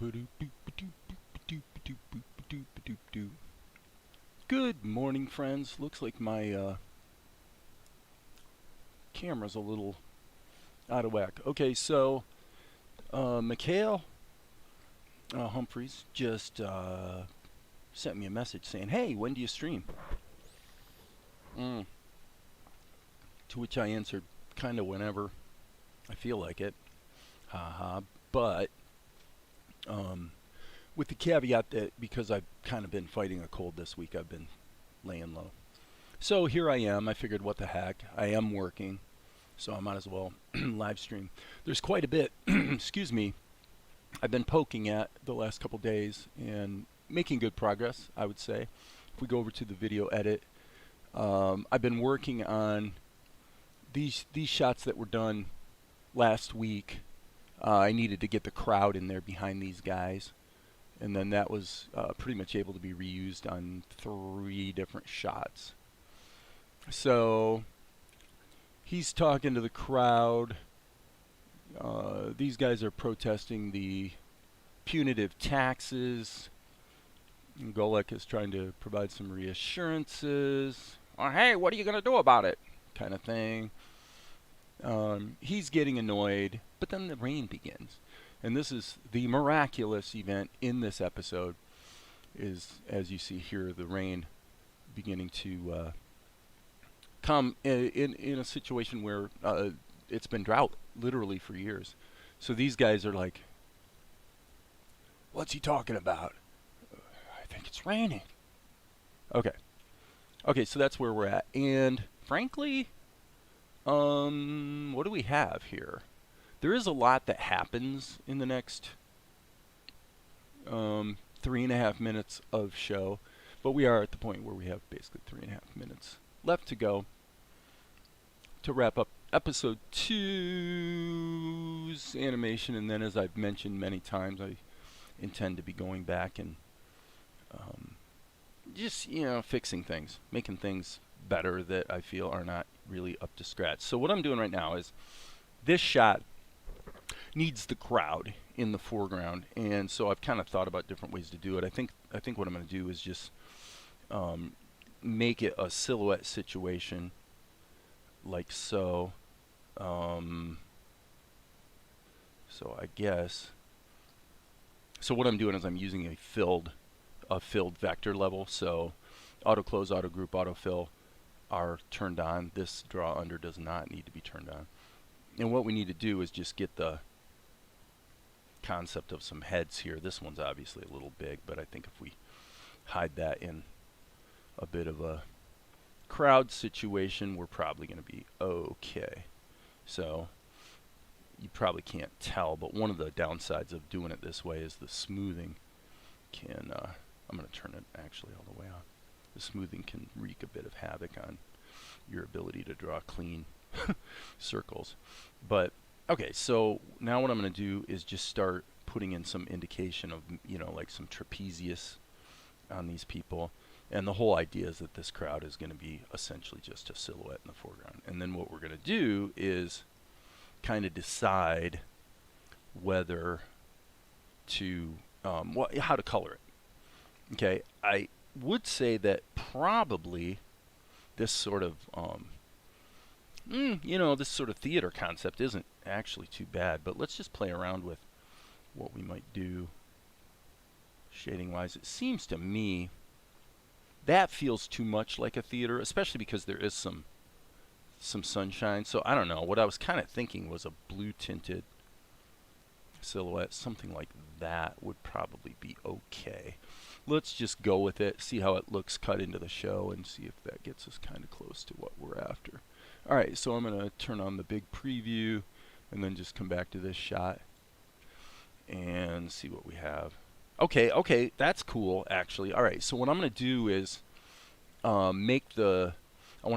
Good morning, friends. Looks like my camera's a little out of whack. Okay, so Mikhail Humphreys just sent me a message saying, "Hey, when do you stream?" To which I answered, kind of whenever I feel like it. Haha. But with the caveat that because I've kind of been fighting a cold this week, I've been laying low. So here I am. I figured, what the heck? I am working, so I might as well live stream. There's quite a bit, excuse me, I've been poking at the last couple days and making good progress, I would say. If we go over to the video edit, I've been working on these shots that were done last week. I needed to get the crowd in there behind these guys, and then that was pretty much able to be reused on 3 different shots. So he's talking to the crowd. These guys are protesting the punitive taxes. And Golek is trying to provide some reassurances. Oh, hey, what are you going to do about it? Kind of thing. He's getting annoyed, but then the rain begins. And this is the miraculous event in this episode, is, as you see here, the rain beginning to come in a situation where it's been drought literally for years. So these guys are like, what's he talking about? I think it's raining. Okay, so that's where we're at. And frankly, what do we have here? There is a lot that happens in the next 3.5 minutes of show, but we are at the point where we have basically 3.5 minutes left to go to wrap up episode 2's animation. And then, as I've mentioned many times, I intend to be going back and just, fixing things, making things better that I feel are not really up to scratch. So what I'm doing right now is, this shot needs the crowd in the foreground, and so I've kind of thought about different ways to do it. I think what I'm going to do is just make it a silhouette situation, like so. So I guess. So what I'm doing is I'm using a filled vector level. So auto close, auto group, auto fill are turned on. This draw under does not need to be turned on. And what we need to do is just get the concept of some heads here. This one's obviously a little big, but I think if we hide that in a bit of a crowd situation, we're probably going to be okay. So you probably can't tell, but one of the downsides of doing it this way is the smoothing can, I'm going to turn it actually all the way on. The smoothing can wreak a bit of havoc on your ability to draw clean circles. But okay, so now what I'm going to do is just start putting in some indication of, like some trapezius on these people. And the whole idea is that this crowd is going to be essentially just a silhouette in the foreground. And then what we're going to do is kind of decide whether to, how to color it. Okay, I would say that probably this sort of, this sort of theater concept isn't actually too bad. But let's just play around with what we might do shading-wise. It seems to me that feels too much like a theater, especially because there is some sunshine. So I don't know. What I was kind of thinking was a blue tinted silhouette. Something like that would probably be okay. Let's just go with it, see how it looks cut into the show, and see if that gets us kind of close to what we're after. Alright, so I'm going to turn on the big preview and then just come back to this shot and see what we have. Okay, that's cool, actually. Alright, so what I'm going to do is I want to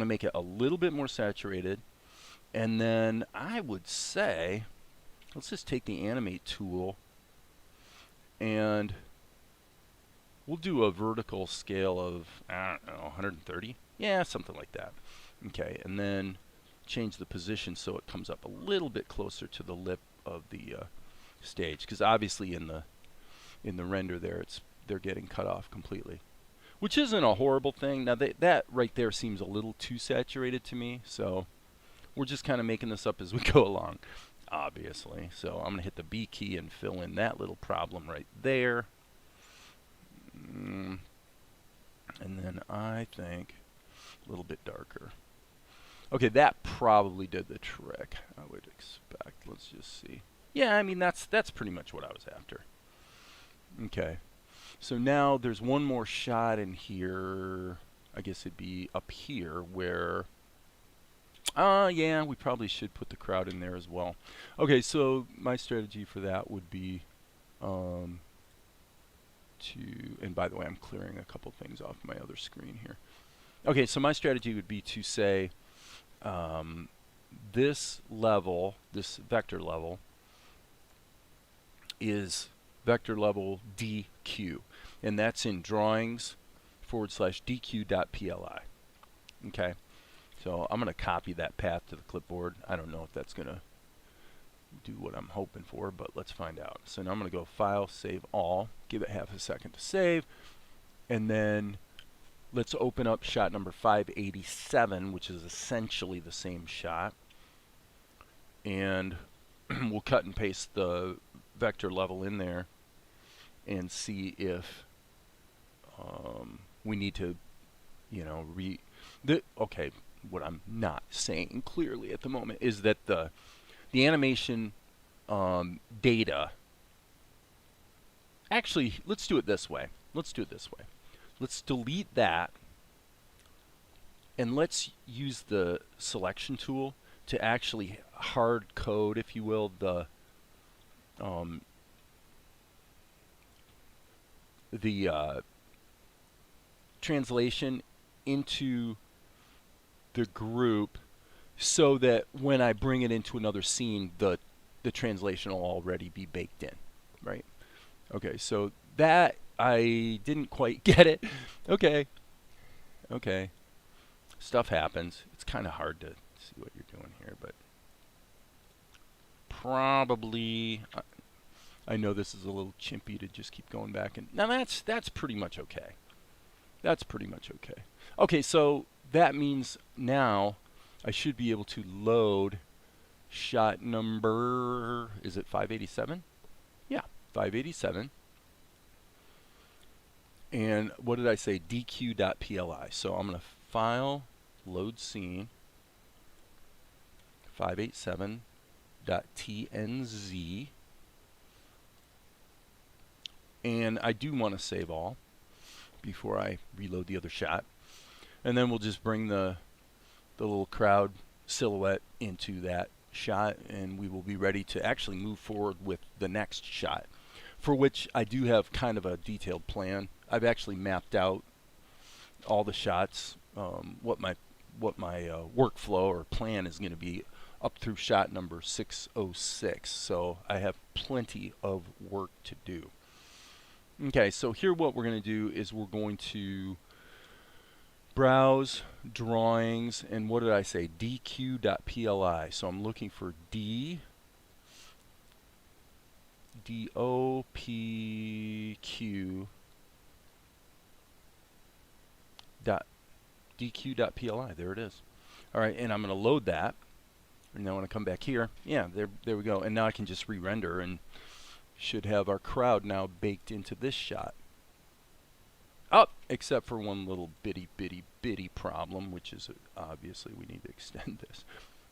make it a little bit more saturated, and then I would say, let's just take the animate tool and we'll do a vertical scale of, I don't know, 130? Yeah, something like that. Okay, and then change the position so it comes up a little bit closer to the lip of the stage, because obviously in the in the render there, they're getting cut off completely, which isn't a horrible thing. Now that right there seems a little too saturated to me, so we're just kind of making this up as we go along, obviously. So I'm going to hit the B key and fill in that little problem right there. And then I think a little bit darker. Okay, that probably did the trick, I would expect. Let's just see. Yeah, I mean, that's pretty much what I was after. Okay. So now there's one more shot in here. I guess it'd be up here where... yeah, we probably should put the crowd in there as well. Okay, so my strategy for that would be and by the way, I'm clearing a couple things off my other screen here. Okay, so my strategy would be to say this level, this vector level, is vector level DQ, and that's in drawings /DQ.pli. Okay, so I'm going to copy that path to the clipboard. I don't know if that's going to do what I'm hoping for, but let's find out. So now I'm going to go File, Save All, give it half a second to save, and then let's open up shot number 587, which is essentially the same shot, and we'll cut and paste the vector level in there and see if we need to, you know, okay, what I'm not saying clearly at the moment is that the animation data, actually, let's do it this way. Let's delete that, and let's use the selection tool to actually hard code, if you will, the translation into the group, so that when I bring it into another scene, the translation will already be baked in, right? Okay, so that, I didn't quite get it. Okay. Stuff happens. It's kind of hard to see what you're doing here, but probably, I know this is a little chimpy to just keep going back, and now that's pretty much okay. Okay, so that means now I should be able to load shot number, is it 587? Yeah, 587. And what did I say? DQ.pli. So I'm going to File, Load Scene, 587.tnz. And I do want to save all before I reload the other shot. And then we'll just bring the little crowd silhouette into that shot, and we will be ready to actually move forward with the next shot, for which I do have kind of a detailed plan. I've actually mapped out all the shots, what my workflow or plan is going to be up through shot number 606. So I have plenty of work to do. Okay, so here what we're going to do is we're going to browse drawings, and what did I say? DQ.pli. So I'm looking for DQ.pli. There it is. All right, and I'm going to load that. And now when I come back here, yeah, there we go. And now I can just re-render and should have our crowd now baked into this shot. Oh, except for one little bitty problem, which is obviously we need to extend this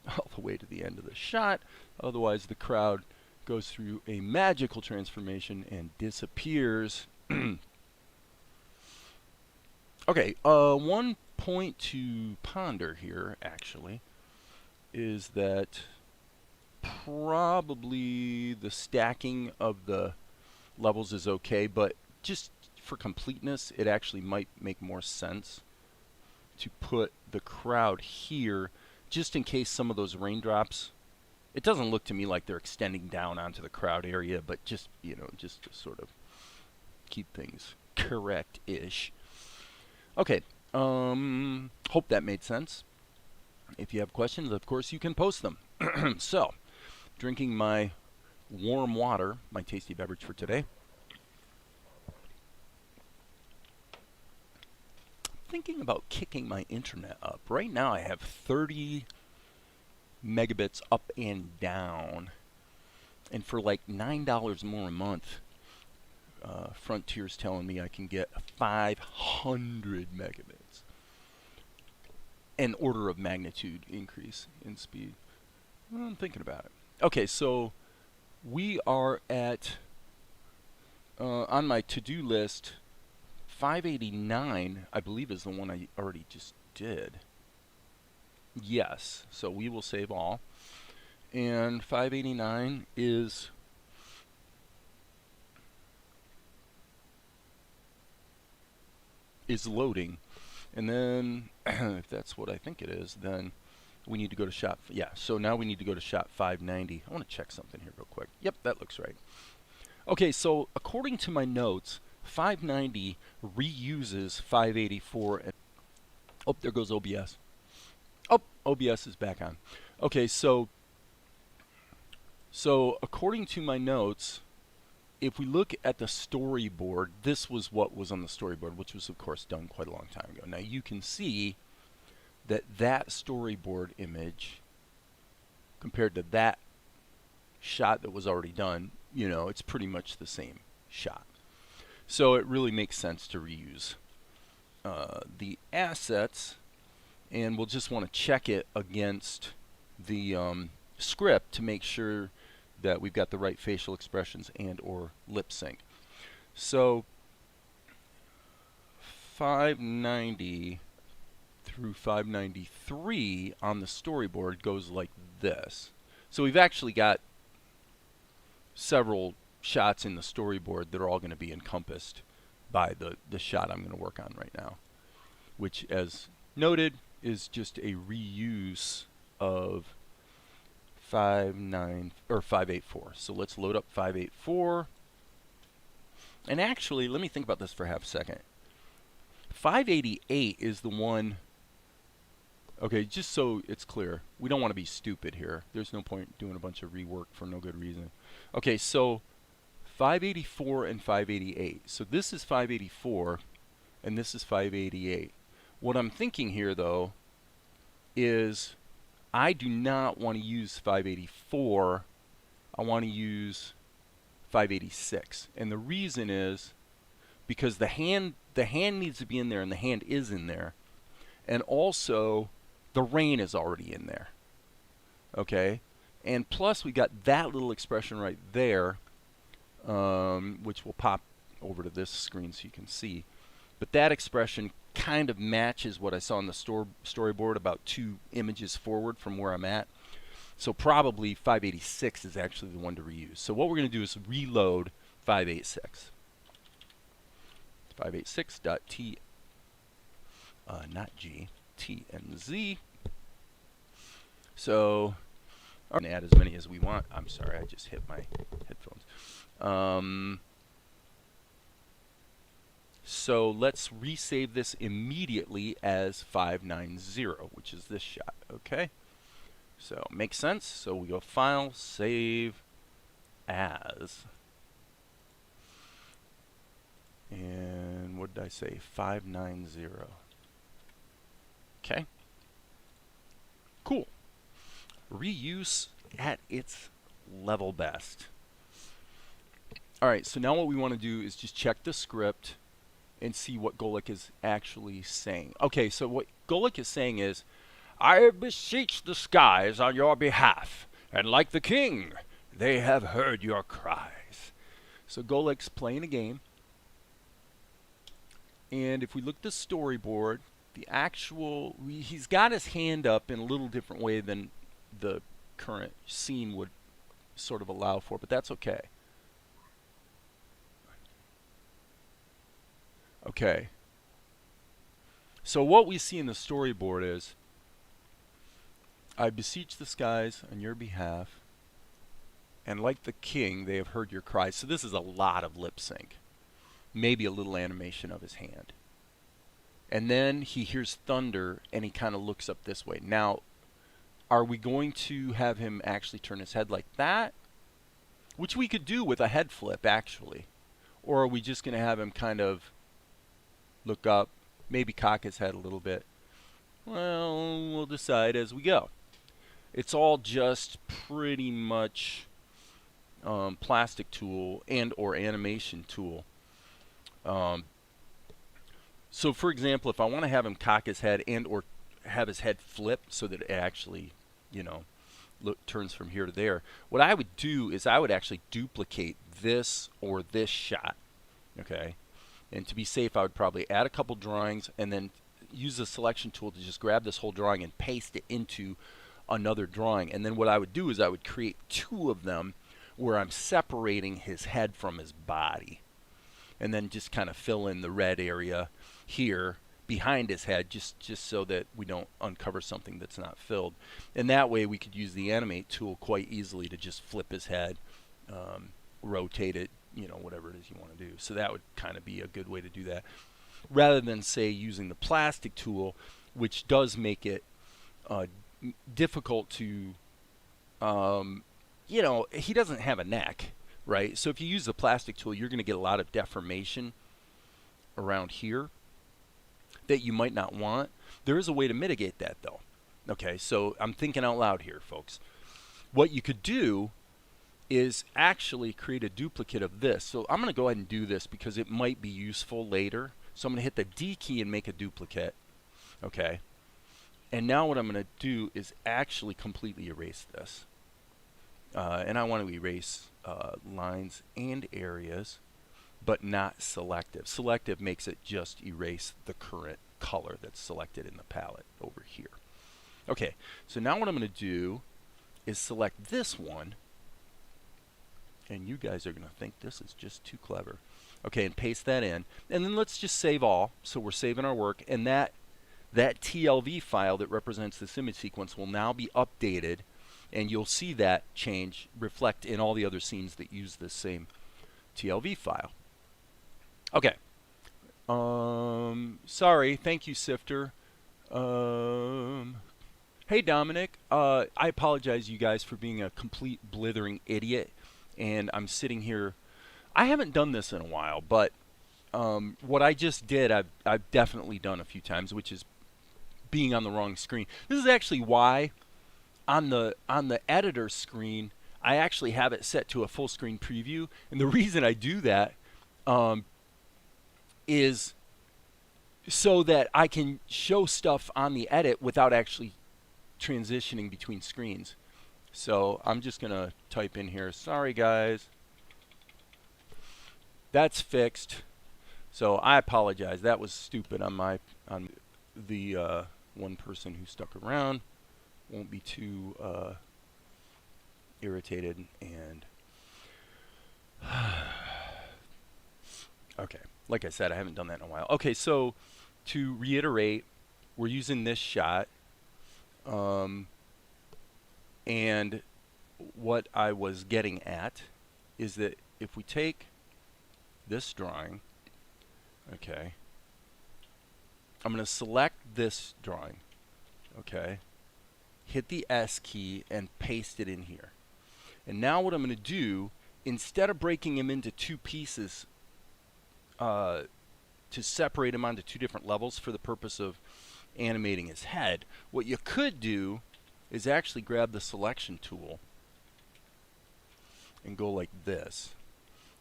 all the way to the end of the shot. Otherwise, the crowd goes through a magical transformation and disappears. Okay, one point to ponder here, actually, is that probably the stacking of the levels is okay, but just for completeness, it actually might make more sense to put the crowd here, just in case some of those raindrops, it doesn't look to me like they're extending down onto the crowd area, but just, you know, just to sort of keep things correct-ish. Okay, hope that made sense. If you have questions, of course, you can post them. So, drinking my warm water, my tasty beverage for today. thinking about kicking my internet up. Right now I have 30 megabits up and down. And for like $9 more a month, Frontier's telling me I can get 500 megabits. An order of magnitude increase in speed. Well, I'm thinking about it. Okay, so we are at, on my to-do list, 589, I believe, is the one I already just did. Yes, so we will save all. And 589 is loading. And then, if that's what I think it is, then we need to go to shot. Yeah, so now we need to go to shot 590. I want to check something here real quick. Yep, that looks right. Okay, so according to my notes, 590 reuses 584. And oh, there goes OBS. Oh, OBS is back on. Okay, so according to my notes, if we look at the storyboard, this was what was on the storyboard, which was, of course, done quite a long time ago. Now, you can see that that storyboard image, compared to that shot that was already done, you know, it's pretty much the same shot. So it really makes sense to reuse the assets, and we'll just want to check it against the script to make sure that we've got the right facial expressions and or lip sync. So 590 through 593 on the storyboard goes like this. So we've actually got several shots in the storyboard that are all going to be encompassed by the shot I'm going to work on right now, which, as noted, is just a reuse of 584. So let's load up 584. And actually, let me think about this for half a second. 588 is the one. Okay, just so it's clear, we don't want to be stupid here. There's no point doing a bunch of rework for no good reason. Okay, so 584 and 588. So this is 584 and this is 588. What I'm thinking here, though, is I do not want to use 584. I want to use 586. And the reason is because the hand needs to be in there, and the hand is in there. And also, the rain is already in there. Okay? And plus, we got that little expression right there, which will pop over to this screen so you can see. But that expression kind of matches what I saw on the storyboard about 2 images forward from where I'm at. So probably 586 is actually the one to reuse. So what we're going to do is reload 586. 586.t, not G, T and Z. So we're going to add as many as we want. I'm sorry, I just hit my headphones. So let's resave this immediately as 590, which is this shot. Okay? So makes sense. So we go File, Save As. And what did I say? 590. Okay. Cool. Reuse at its level best. Alright, so now what we want to do is just check the script and see what Golik is actually saying. Okay, so what Golik is saying is, I beseech the skies on your behalf, and like the king, they have heard your cries. So Golik's playing a game, and if we look at the storyboard, the actual, he's got his hand up in a little different way than the current scene would sort of allow for, but that's okay. Okay. So what we see in the storyboard is, I beseech the skies on your behalf, and like the king, they have heard your cries. So this is a lot of lip sync. Maybe a little animation of his hand. And then he hears thunder, and he kind of looks up this way. Now, are we going to have him actually turn his head like that? Which we could do with a head flip, actually. Or are we just going to have him kind of look up, maybe cock his head a little bit. Well, we'll decide as we go. It's all just pretty much plastic tool and or animation tool. So for example, if I want to have him cock his head and or have his head flip so that it actually, you know, turns from here to there, what I would do is I would actually duplicate this or this shot, okay? And to be safe, I would probably add a couple drawings and then use the selection tool to just grab this whole drawing and paste it into another drawing. And then what I would do is I would create two of them where I'm separating his head from his body. And then just kind of fill in the red area here behind his head just so that we don't uncover something that's not filled. And that way we could use the animate tool quite easily to just flip his head, rotate it, you know, whatever it is you want to do. So that would kind of be a good way to do that. Rather than, say, using the plastic tool, which does make it difficult to, you know, he doesn't have a neck, right? So if you use the plastic tool, you're going to get a lot of deformation around here that you might not want. There is a way to mitigate that, though. Okay, so I'm thinking out loud here, folks. What you could do is actually create a duplicate of this. So I'm going to go ahead and do this because it might be useful later. So I'm going to hit the D key and make a duplicate. Okay. And now what I'm going to do is actually completely erase this. And I want to erase lines and areas, but not selective. Selective makes it just erase the current color that's selected in the palette over here. Okay, so now what I'm going to do is select this one, and you guys are going to think this is just too clever. Okay, and paste that in, and then let's just save all. So we're saving our work, and that TLV file that represents this image sequence will now be updated, and you'll see that change reflect in all the other scenes that use this same TLV file. Okay. Sorry. Thank you, Sifter. Hey, Dominic. I apologize, you guys, for being a complete blithering idiot. And I'm sitting here. I haven't done this in a while, but what I just did, I've definitely done a few times, which is being on the wrong screen. This is actually why on the editor screen, I actually have it set to a full screen preview. And the reason I do that is so that I can show stuff on the edit without actually transitioning between screens. So I'm just going to type in here, sorry guys. That's fixed. So I apologize. That was stupid on the one person who stuck around. Won't be too irritated and okay. Like I said, I haven't done that in a while. Okay, so to reiterate, we're using this shot. And what I was getting at is that if we take this drawing, okay, I'm going to select this drawing, okay, hit the S key and paste it in here. And now what I'm going to do, instead of breaking him into two pieces to separate him onto two different levels for the purpose of animating his head, what you could do is actually grab the selection tool and go like this.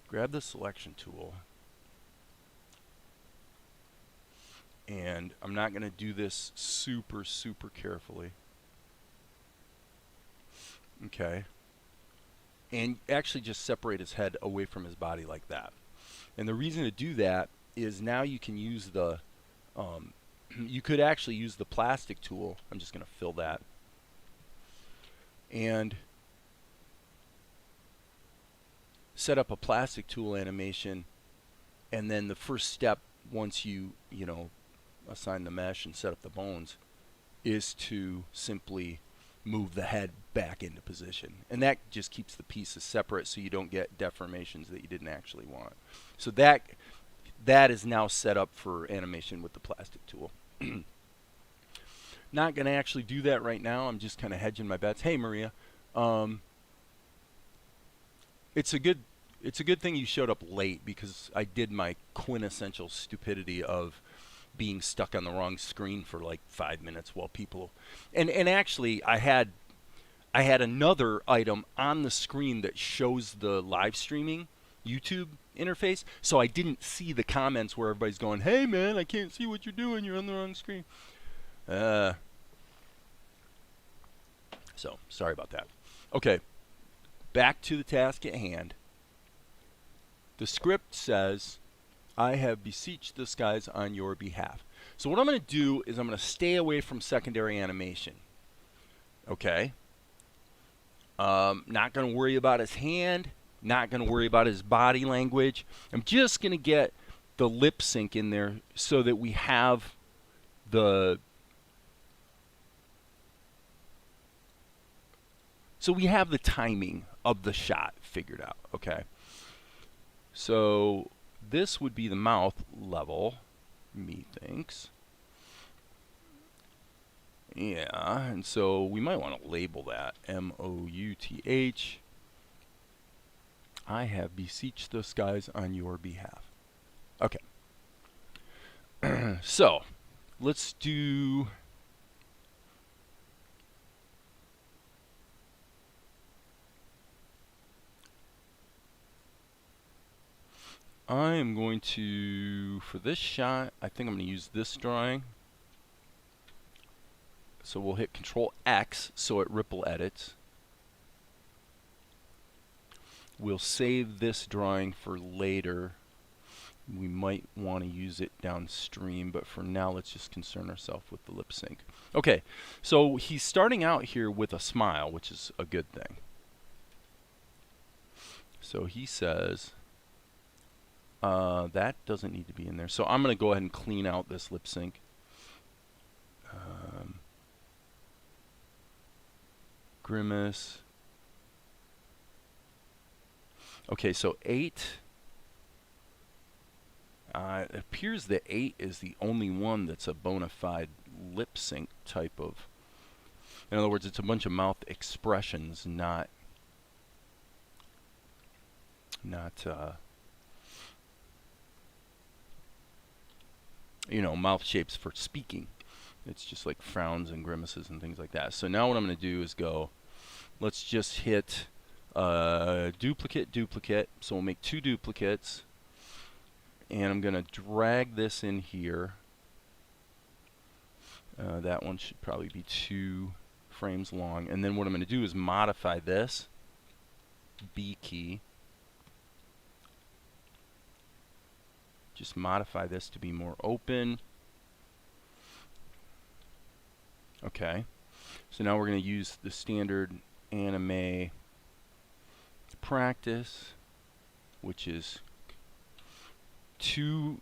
Grab the selection tool, and I'm not going to do this super carefully. Okay. And actually just separate his head away from his body like that. And the reason to do that is now you can use the you could actually use the plastic tool. I'm just going to fill that. And set up a plastic tool animation, and then the first step once you assign the mesh and set up the bones is to simply move the head back into position, and that just keeps the pieces separate so you don't get deformations that you didn't actually want. So that is now set up for animation with the plastic tool. Not going to actually do that right now. I'm just kind of hedging my bets. Hey Maria, it's a good thing you showed up late, because I did my quintessential stupidity of being stuck on the wrong screen for like 5 minutes while people, and actually I had another item on the screen that shows the live streaming YouTube interface, so I didn't see the comments where everybody's going, "Hey man, I can't see what you're doing. You're on the wrong screen." So sorry about that. Okay, back to the task at hand. The script says, "I have beseeched the skies on your behalf." So what I'm going to do is I'm going to stay away from secondary animation. Okay. Not going to worry about his hand. Not going to worry about his body language. I'm just going to get the lip sync in there so that we have the timing of the shot figured out. Okay. So this would be the mouth level, methinks. Yeah, and so we might want to label that M-O-U-T-H. I have beseeched the skies on your behalf. Okay. So let's do I am going to, for this shot, I think I'm going to use this drawing. So we'll hit Control X so it ripple edits. We'll save this drawing for later. We might want to use it downstream, but for now let's just concern ourselves with the lip sync. Okay, so he's starting out here with a smile, which is a good thing. So he says, that doesn't need to be in there. So I'm going to go ahead and clean out this lip sync. Grimace. Okay, so 8. It appears that 8 is the only one that's a bona fide lip sync type of. In other words, it's a bunch of mouth expressions, not you know, mouth shapes for speaking. It's just like frowns and grimaces and things like that. So now what I'm going to do is go, let's just hit duplicate, duplicate. So we'll make 2 duplicates. And I'm going to drag this in here. That one should probably be 2 frames long. And then what I'm going to do is modify this. B key. Just modify this to be more open. Okay, so now we're going to use the standard anime practice, which is two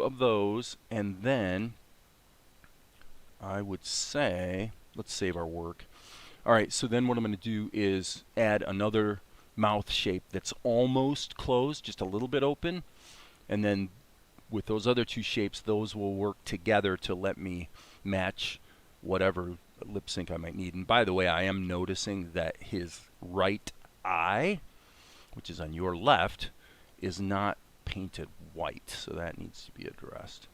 of those, and then I would say, let's save our work. Alright, so then what I'm going to do is add another mouth shape that's almost closed, just a little bit open, and then with those other 2 shapes, those will work together to let me match whatever lip sync I might need. And by the way, I am noticing that his right eye, which is on your left, is not painted white, so that needs to be addressed.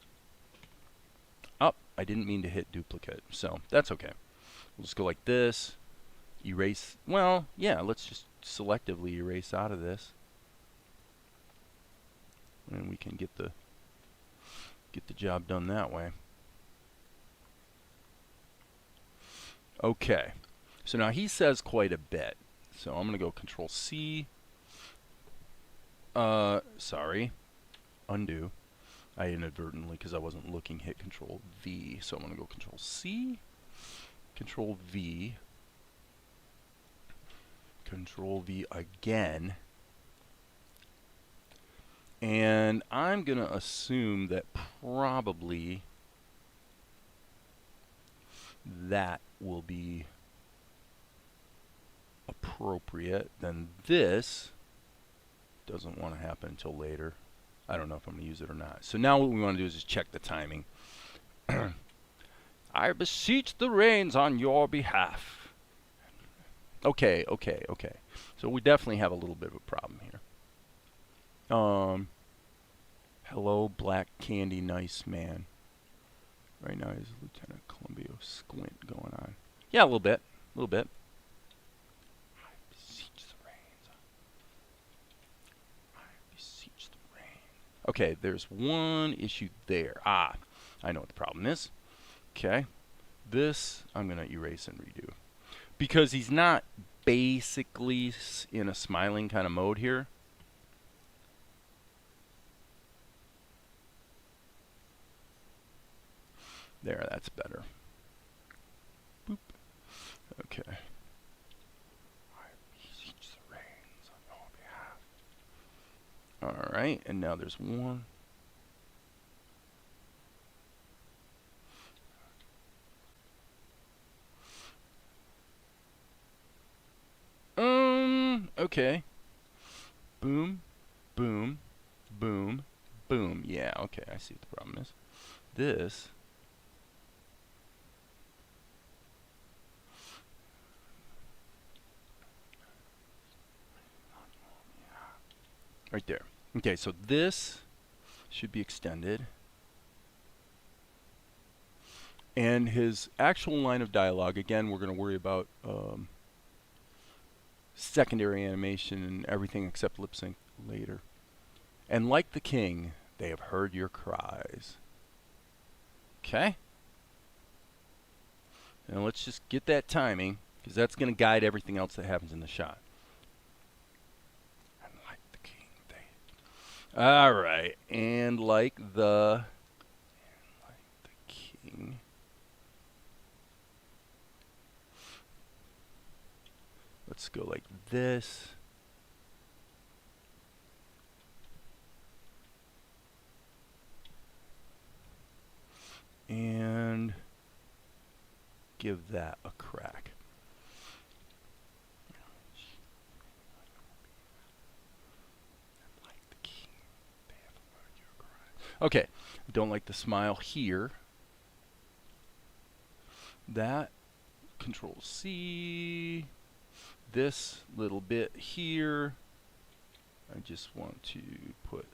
Oh, I didn't mean to hit duplicate, so that's okay. We'll just go like this, erase. Well, yeah, let's just selectively erase out of this, and we can get the job done that way. Okay, so now he says quite a bit. So I'm going to go Control C. Sorry, undo. I inadvertently, because I wasn't looking, hit Control V. So I'm going to go Control C, Control V, Control V again. And I'm going to assume that probably that will be appropriate. Then this doesn't want to happen until later. I don't know if I'm going to use it or not. So now what we want to do is just check the timing. I beseech the rains on your behalf. Okay. So we definitely have a little bit of a problem here. Hello, black candy nice man. Right now he's Lieutenant Columbia squint going on. Yeah, a little bit. A little bit. I beseech the rains. I beseech the rain. Okay, there's one issue there. Ah, I know what the problem is. Okay. This I'm going to erase and redo. Because he's not basically in a smiling kind of mode here. There, that's better. Boop. Okay. I beseech the rains on your behalf. Alright, and now there's one. Okay. Boom, boom, boom, boom. Yeah, okay, I see what the problem is. This right there. Okay, so this should be extended. And his actual line of dialogue, again, we're going to worry about secondary animation and everything except lip sync later. And like the king, they have heard your cries. Okay? Now let's just get that timing, because that's going to guide everything else that happens in the shot. And like the king, they... Alright, and like the king... Let's go like this. And give that a crack. Okay, don't like the smile here. That, Control C. This little bit here, I just want to put,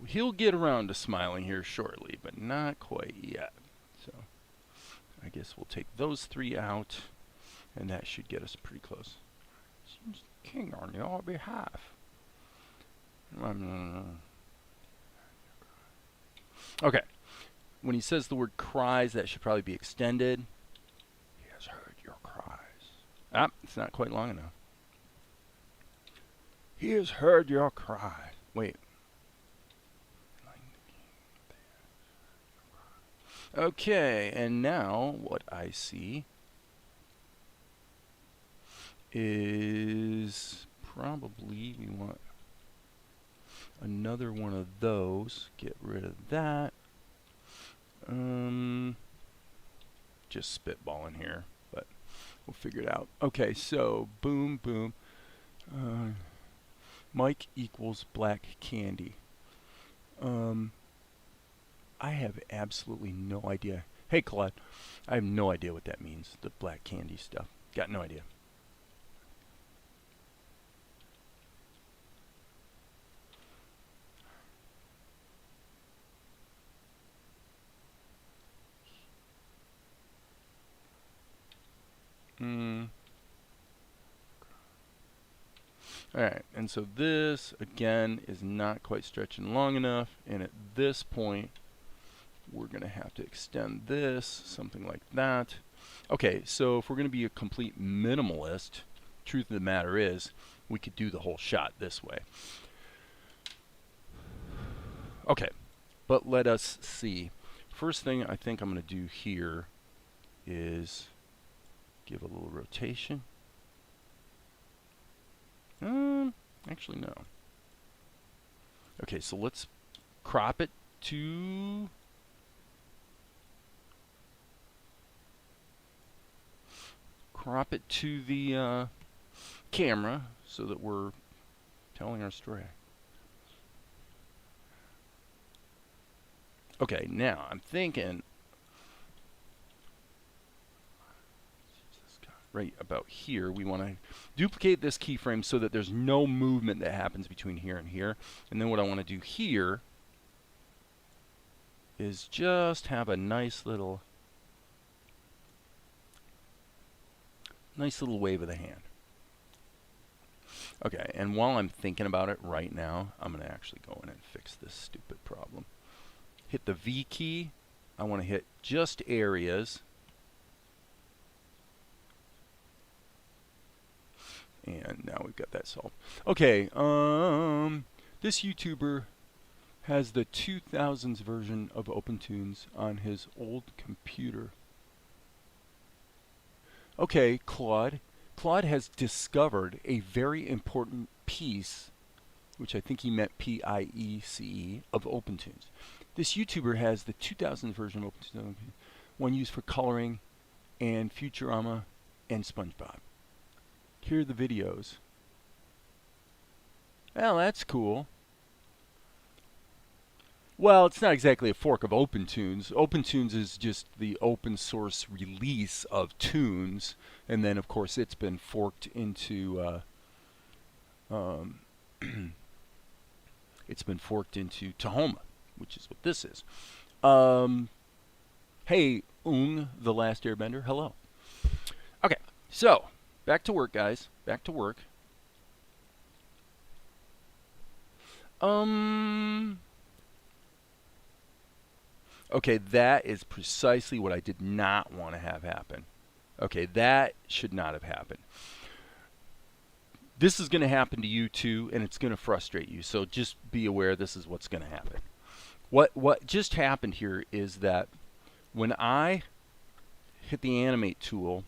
he'll get around to smiling here shortly, but not quite yet. So I guess we'll take those three out, and that should get us pretty close. King on your behalf. Okay, when he says the word cries, that should probably be extended. He has heard your cries. Ah, it's not quite long enough. He has heard your cry. Wait. Okay, and now what I see is probably we want another one of those. Get rid of that. Just spitballing here, but we'll figure it out. Okay, so boom, boom. Mike equals black candy. I have absolutely no idea. Hey, Claude, I have no idea what that means, the black candy stuff. Got no idea. Alright, and so this, again, is not quite stretching long enough, and at this point, we're going to have to extend this, something like that. Okay, so if we're going to be a complete minimalist, truth of the matter is, we could do the whole shot this way. Okay, but let us see. First thing I think I'm going to do here is give a little rotation. Actually, no. Okay, so let's crop it to the camera so that we're telling our story. Okay, now I'm thinking right about here, we want to duplicate this keyframe so that there's no movement that happens between here and here. And then what I want to do here is just have a nice little wave of the hand. Okay, and while I'm thinking about it right now, I'm going to actually go in and fix this stupid problem. Hit the V key. I want to hit just areas. And now we've got that solved. Okay, this YouTuber has the 2000s version of OpenToonz on his old computer. Okay, Claude. Claude has discovered a very important piece, which I think he meant P-I-E-C-E, of OpenToonz. This YouTuber has the 2000s version of OpenToonz, one used for coloring and Futurama and SpongeBob. Here are the videos. Well, that's cool. Well, it's not exactly a fork of OpenToonz. OpenToonz is just the open source release of Toonz, and then of course it's been forked into it's been forked into Tahoma, which is what this is. Hey, the Last Airbender, hello. Okay, so back to work, guys. Back to work. Okay, that is precisely what I did not want to have happen. Okay, that should not have happened. This is going to happen to you too, and it's going to frustrate you. So just be aware this is what's going to happen. What just happened here is that when I hit the animate tool,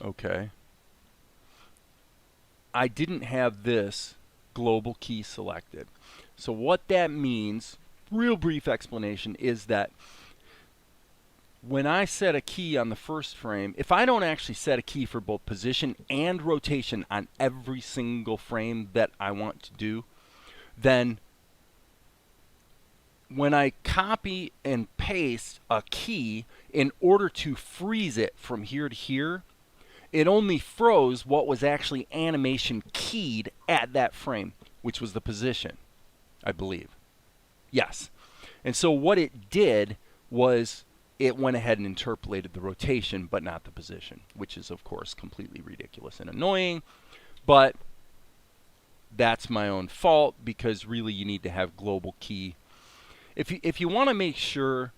okay, I didn't have this global key selected. So what that means, real brief explanation, is that when I set a key on the first frame, if I don't actually set a key for both position and rotation on every single frame that I want to do, then when I copy and paste a key in order to freeze it from here to here, it only froze what was actually animation keyed at that frame, which was the position, I believe. Yes. And so what it did was it went ahead and interpolated the rotation, but not the position, which is, of course, completely ridiculous and annoying. But that's my own fault, because really you need to have global key. If you want to make sure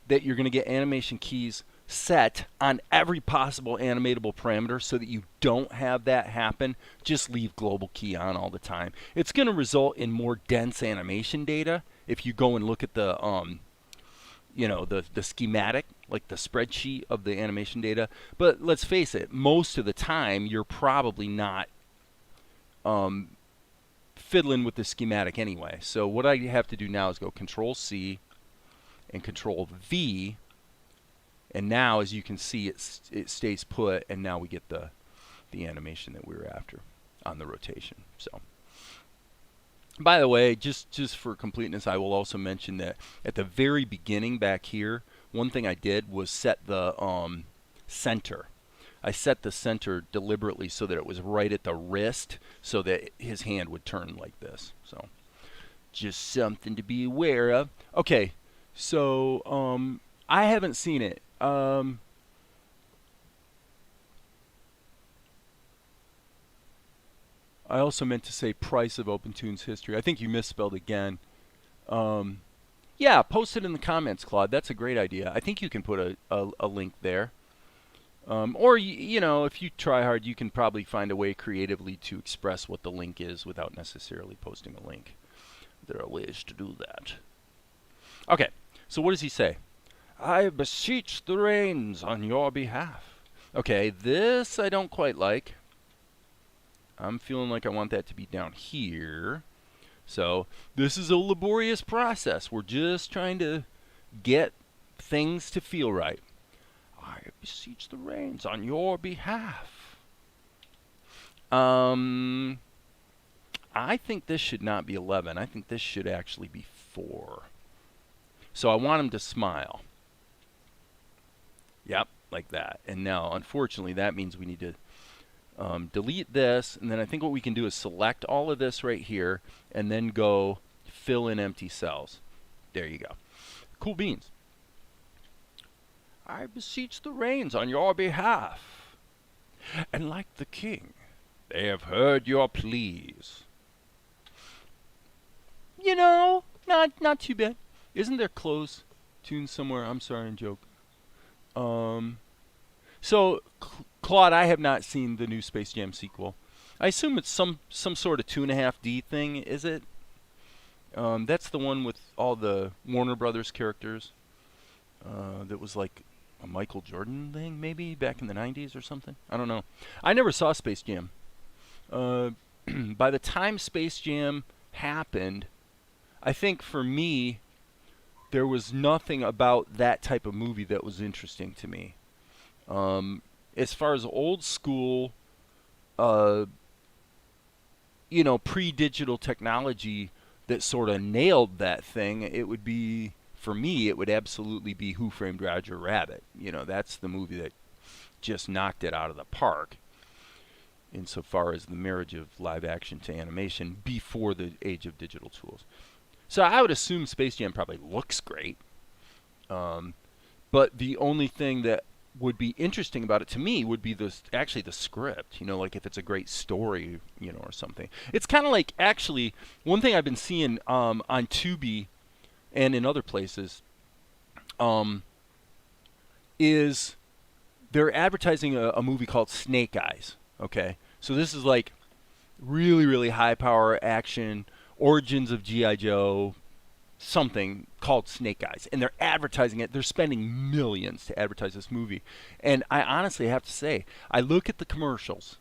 that you're going to get animation keys set on every possible animatable parameter so that you don't have that happen, just leave global key on all the time. It's going to result in more dense animation data if you go and look at the the schematic, like the spreadsheet of the animation data. But let's face it, most of the time you're probably not fiddling with the schematic anyway. So what I have to do now is go Control C and Control V, and now as you can see it stays put, and now we get the animation that we were after on the rotation. So by the way, just for completeness, I will also mention that at the very beginning back here, one thing I did was set the center. I set the center deliberately so that it was right at the wrist, so that his hand would turn like this. So just something to be aware of. Okay, so I haven't seen it. I also meant to say price of OpenToonz history. I think you misspelled again. Yeah, post it in the comments, Claude. That's a great idea. I think you can put a link there. Or, you know, if you try hard, you can probably find a way creatively to express what the link is without necessarily posting a link. There are ways to do that. Okay, so what does he say? I beseech the rains on your behalf. Okay, this I don't quite like. I'm feeling like I want that to be down here. So this is a laborious process. We're just trying to get things to feel right. I beseech the rains on your behalf. I think this should not be 11. I think this should actually be 4. So I want him to smile. Yep, like that. And now, unfortunately, that means we need to delete this, and then I think what we can do is select all of this right here and then go fill in empty cells. There you go. Cool beans. I beseech the rains on your behalf, and like the king, they have heard your pleas. You know, not too bad. Isn't there close tune somewhere? I'm sorry, joke. So Claude, I have not seen the new Space Jam sequel. I assume it's some sort of 2.5D thing, is it? That's the one with all the Warner Brothers characters. That was like a Michael Jordan thing, maybe back in the 90s or something. I don't know. I never saw Space Jam. By the time Space Jam happened, I think for me, there was nothing about that type of movie that was interesting to me. As far as old school, pre-digital technology that sort of nailed that thing, it would be, for me, it would absolutely be Who Framed Roger Rabbit. That's the movie that just knocked it out of the park insofar as the marriage of live action to animation before the age of digital tools. So I would assume Space Jam probably looks great. But the only thing that would be interesting about it to me would be actually the script, like if it's a great story, or something. It's kind of like, actually, one thing I've been seeing on Tubi and in other places is they're advertising a movie called Snake Eyes, okay? So this is like really, really high power action, origins of G.I. Joe, something called Snake Eyes, and they're advertising it. They're spending millions to advertise this movie, and I honestly have to say, I look at the commercials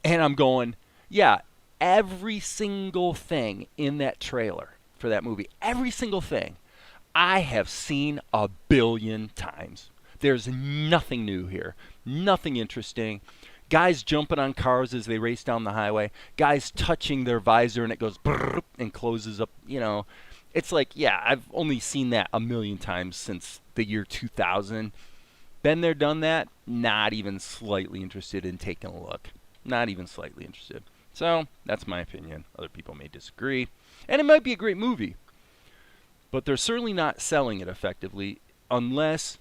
and I'm going, yeah, every single thing in that trailer for that movie, every single thing, I have seen a billion times. There's nothing new here, nothing interesting. Guys jumping on cars as they race down the highway, guys touching their visor and it goes brrr and closes up, It's like, yeah, I've only seen that a million times since the year 2000. Been there, done that, not even slightly interested in taking a look. Not even slightly interested. So, that's my opinion. Other people may disagree. And it might be a great movie. But they're certainly not selling it effectively unless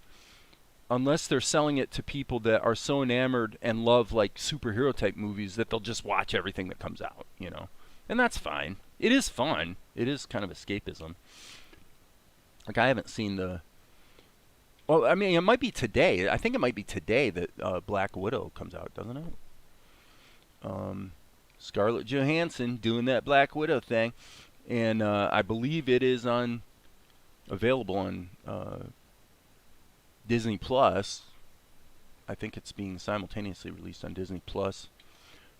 they're selling it to people that are so enamored and love like superhero type movies that they'll just watch everything that comes out, And that's fine. It is fun. It is kind of escapism. Like, I haven't seen well, I mean, it might be today. I think it might be today that Black Widow comes out, doesn't it? Scarlett Johansson doing that Black Widow thing. And I believe it is available on Disney Plus. I think it's being simultaneously released on Disney Plus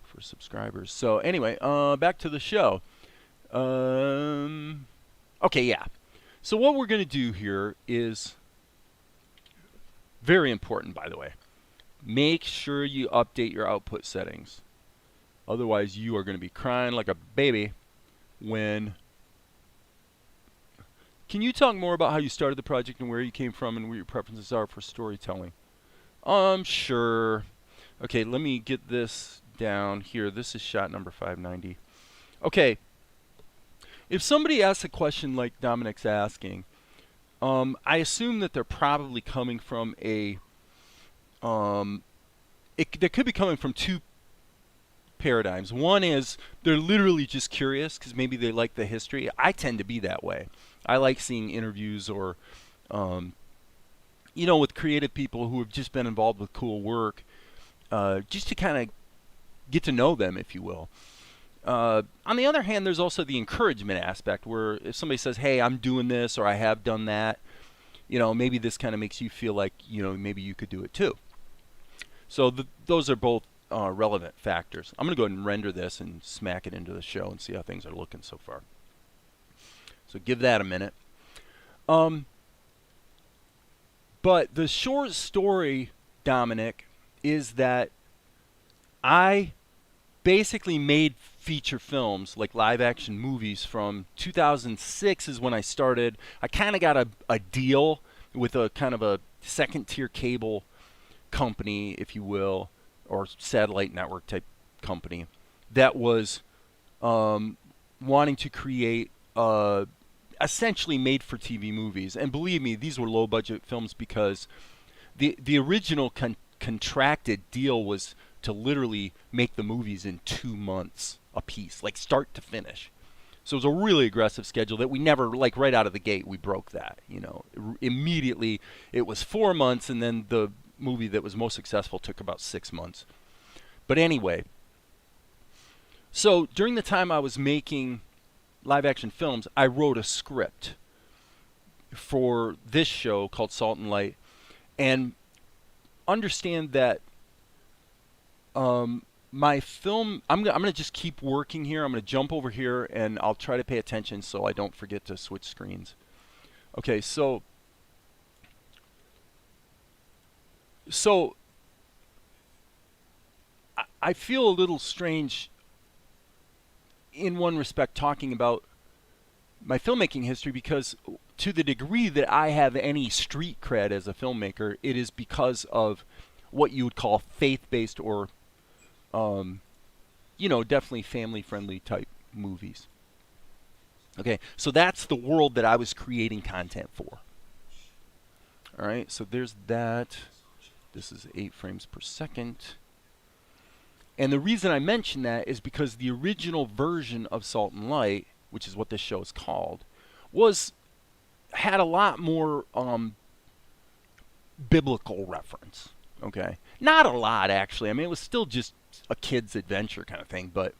for subscribers. So anyway, back to the show. Okay, yeah. So what we're going to do here is very important, by the way. Make sure you update your output settings. Otherwise, you are going to be crying like a baby when... Can you talk more about how you started the project and where you came from and what your preferences are for storytelling? Sure. Okay, let me get this down here. This is shot number 590. Okay. If somebody asks a question like Dominic's asking, I assume that they're probably coming from they could be coming from two paradigms. One is they're literally just curious because maybe they like the history. I tend to be that way. I like seeing interviews or, with creative people who have just been involved with cool work, just to kind of get to know them, if you will. On the other hand, there's also the encouragement aspect where if somebody says, hey, I'm doing this or I have done that, maybe this kind of makes you feel like, maybe you could do it too. So those are both relevant factors. I'm going to go ahead and render this and smack it into the show and see how things are looking so far. So give that a minute. But the short story, Dominic, is that I basically made feature films, like live action movies, from 2006 is when I started. I kind of got a deal with a kind of a second tier cable company, if you will, or satellite network type company that was wanting to create essentially made for TV movies. And believe me, these were low budget films because the original contracted deal was to literally make the movies in 2 months a piece, like start to finish. So it was a really aggressive schedule that we never, like right out of the gate, we broke that. You know, immediately it was 4 months, and then the movie that was most successful took about 6 months. But anyway, so during the time I was making live action films, I wrote a script for this show called Salt and Light, and understand that my film, I'm going to just keep working here. I'm going to jump over here, and I'll try to pay attention so I don't forget to switch screens. Okay, so I feel a little strange in one respect talking about my filmmaking history, because to the degree that I have any street cred as a filmmaker, it is because of what you would call faith-based or you know, definitely family-friendly type movies. Okay, so that's the world that I was creating content for. All right, so there's that. This is 8 frames per second. And the reason I mention that is because the original version of Salt and Light, which is what this show is called, had a lot more biblical reference. Okay, not a lot actually. I mean, it was still just a kid's adventure kind of thing, but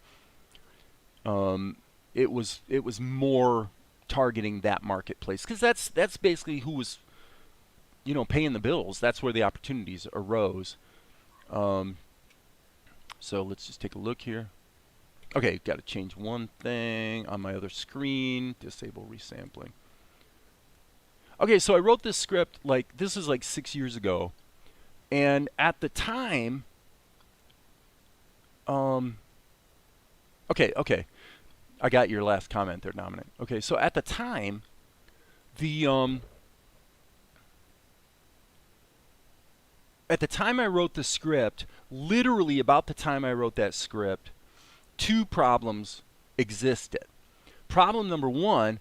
it was more targeting that marketplace, because that's basically who was, you know, paying the bills. That's where the opportunities arose. So let's just take a look here. Okay, got to change one thing on my other screen. Disable resampling. Okay, so I wrote this script, like, this is like 6 years ago. And at the time, okay, I got your last comment there, Dominic. Okay, so at the time, at the time I wrote the script, literally about the time I wrote that script, 2 problems existed. Problem number 1,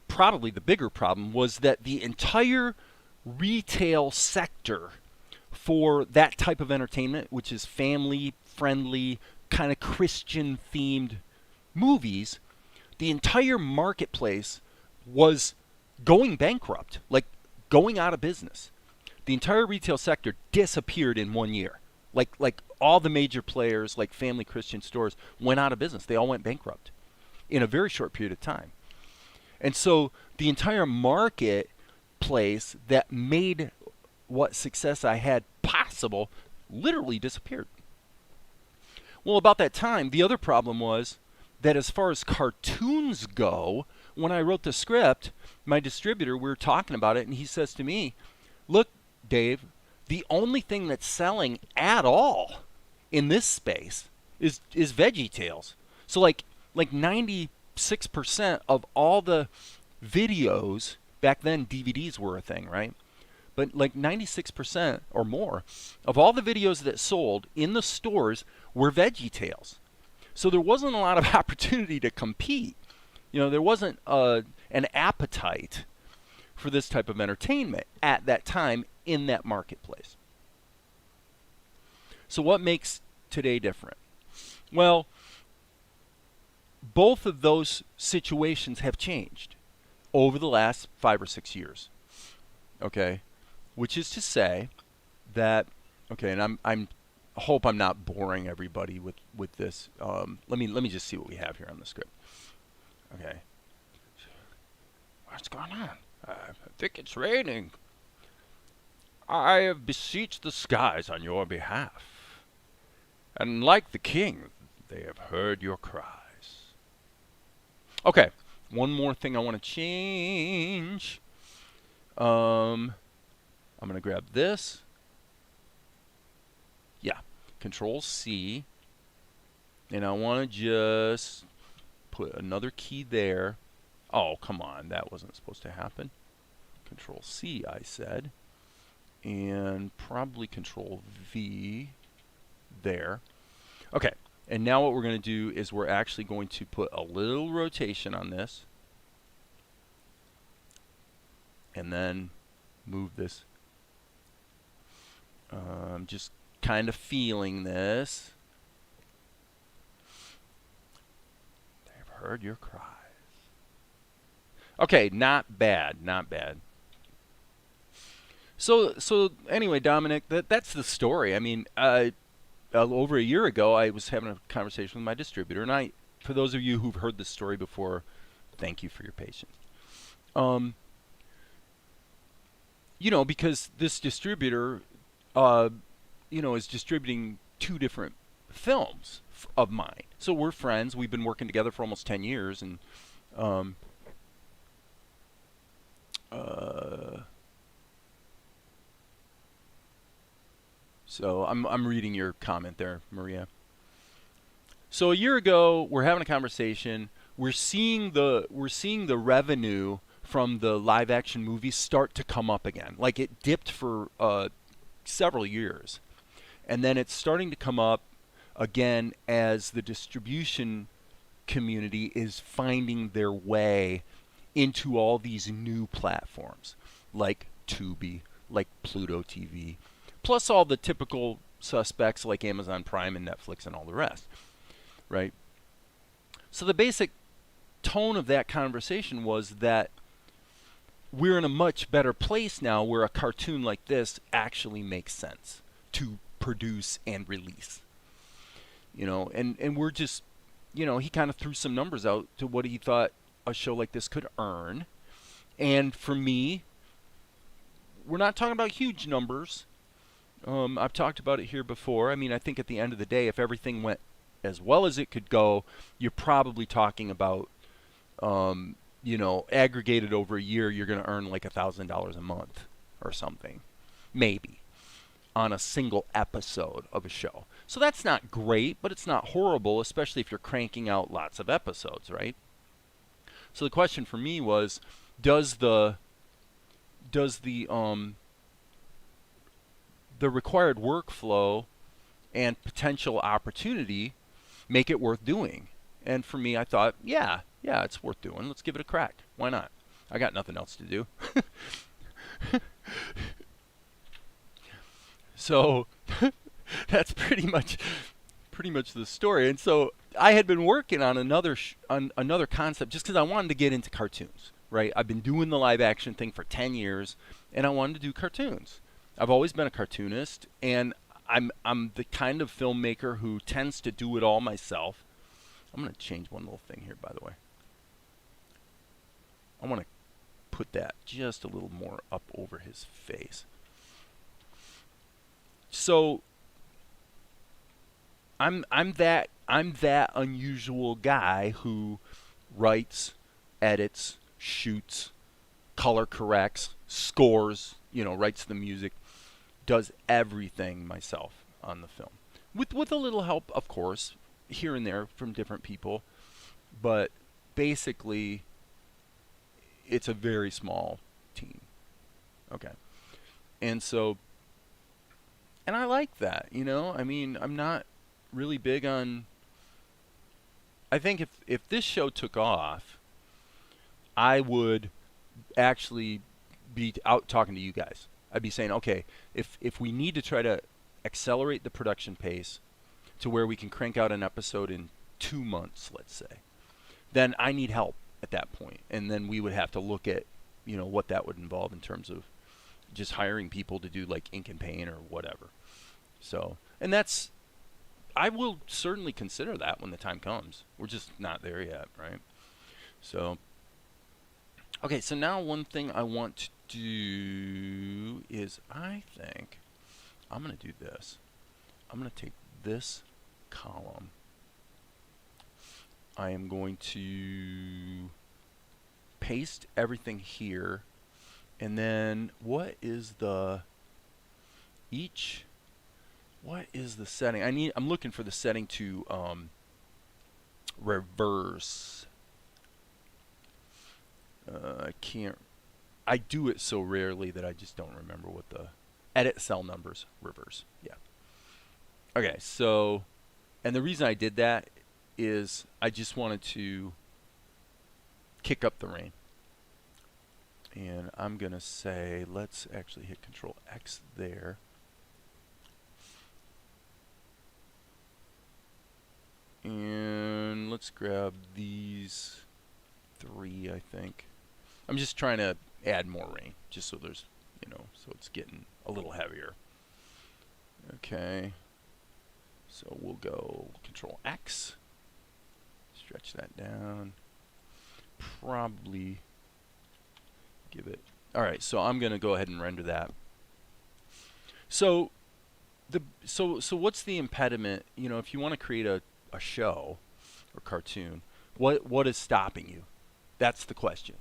probably the bigger problem, was that the entire retail sector for that type of entertainment, which is family-friendly, kind of Christian-themed movies, the entire marketplace was going bankrupt, like going out of business. The entire retail sector disappeared in 1 year. Like all the major players, like family Christian stores, went out of business. They all went bankrupt in a very short period of time. And so the entire marketplace that made what success I had possible literally disappeared. Well, about that time, the other problem was that as far as cartoons go, when I wrote the script, my distributor, we were talking about it, and he says to me, look, Dave, the only thing that's selling at all in this space is VeggieTales. So like 96% of all the videos, back then DVDs were a thing, right? But like 96% or more of all the videos that sold in the stores were VeggieTales. So there wasn't a lot of opportunity to compete. You know, there wasn't an appetite for this type of entertainment at that time in that marketplace. So what makes today different? Well, both of those situations have changed over the last 5 or 6 years. Okay, which is to say that, okay, and I'm hope I'm not boring everybody with this. Let me just see what we have here on the script. Okay, what's going on? I think it's raining. I have beseeched the skies on your behalf, and like the king, they have heard your cries. Okay, one more thing I want to change. I'm going to grab this. Yeah, Control C. And I want to just put another key there. Oh, come on, that wasn't supposed to happen. Control C, I said. And probably Control V there. Okay, and now what we're going to do is we're actually going to put a little rotation on this. and then move this. I'm just kind of feeling this. They've heard your cries. Okay, not bad, not bad. So anyway, Dominic, that's the story. I mean, over a year ago, I was having a conversation with my distributor, and for those of you who've heard this story before, thank you for your patience. You know, because this distributor, you know, is distributing 2 different films of mine. So we're friends. We've been working together for almost 10 years, and so I'm reading your comment there, Maria. So a year ago, we're having a conversation. We're seeing the revenue from the live action movies start to come up again. Like, it dipped for several years, and then it's starting to come up again as the distribution community is finding their way into all these new platforms, like Tubi, like Pluto TV, plus all the typical suspects like Amazon Prime and Netflix and all the rest, right? So the basic tone of that conversation was that we're in a much better place now where a cartoon like this actually makes sense to produce and release. You know, and we're just, you know, he kind of threw some numbers out to what he thought a show like this could earn. And for me, we're not talking about huge numbers. I've talked about it here before. I mean, I think at the end of the day, if everything went as well as it could go, you're probably talking about, you know, aggregated over a year, you're going to earn like $1,000 a month or something, maybe, on a single episode of a show. So that's not great, but it's not horrible, especially if you're cranking out lots of episodes, right? So the question for me was, does the required workflow and potential opportunity make it worth doing? And for me, I thought, yeah, it's worth doing. Let's give it a crack. Why not? I got nothing else to do. So that's pretty much the story. And so I had been working on another concept just because I wanted to get into cartoons, right? I've been doing the live action thing for 10 years, and I wanted to do cartoons. I've always been a cartoonist, and I'm the kind of filmmaker who tends to do it all myself. I'm going to change one little thing here, by the way. I want to put that just a little more up over his face. So I'm that unusual guy who writes, edits, shoots, color corrects, scores, you know, writes the music, does everything myself on the film. With a little help, of course, here and there from different people, but basically it's a very small team. Okay. And so, and I like that, you know? I mean, I'm not really big on, I think if this show took off, I would actually be out talking to you guys. I'd be saying, okay, if we need to try to accelerate the production pace to where we can crank out an episode in 2 months, let's say, then I need help at that point. And then we would have to look at, you know, what that would involve in terms of just hiring people to do like ink and paint or whatever. So, and that's, I will certainly consider that when the time comes. We're just not there yet, right? So, okay, so now one thing I want to do is, I think I'm going to do this. I'm going to take this column. I am going to paste everything here. And then what is the setting? I'm looking for the setting to reverse. I do it so rarely that I just don't remember what the edit cell numbers reverse. Yeah. Okay, so, and the reason I did that is I just wanted to kick up the rain. And I'm going to say, let's actually hit Control X there. And let's grab these 3, I think. I'm just trying to add more rain, just so there's, so it's getting a little heavier. Okay. So we'll go Control X. Stretch that down. Probably give it. All right, so I'm going to go ahead and render that. So what's the impediment? If you want to create a show or cartoon, what is stopping you? That's the question.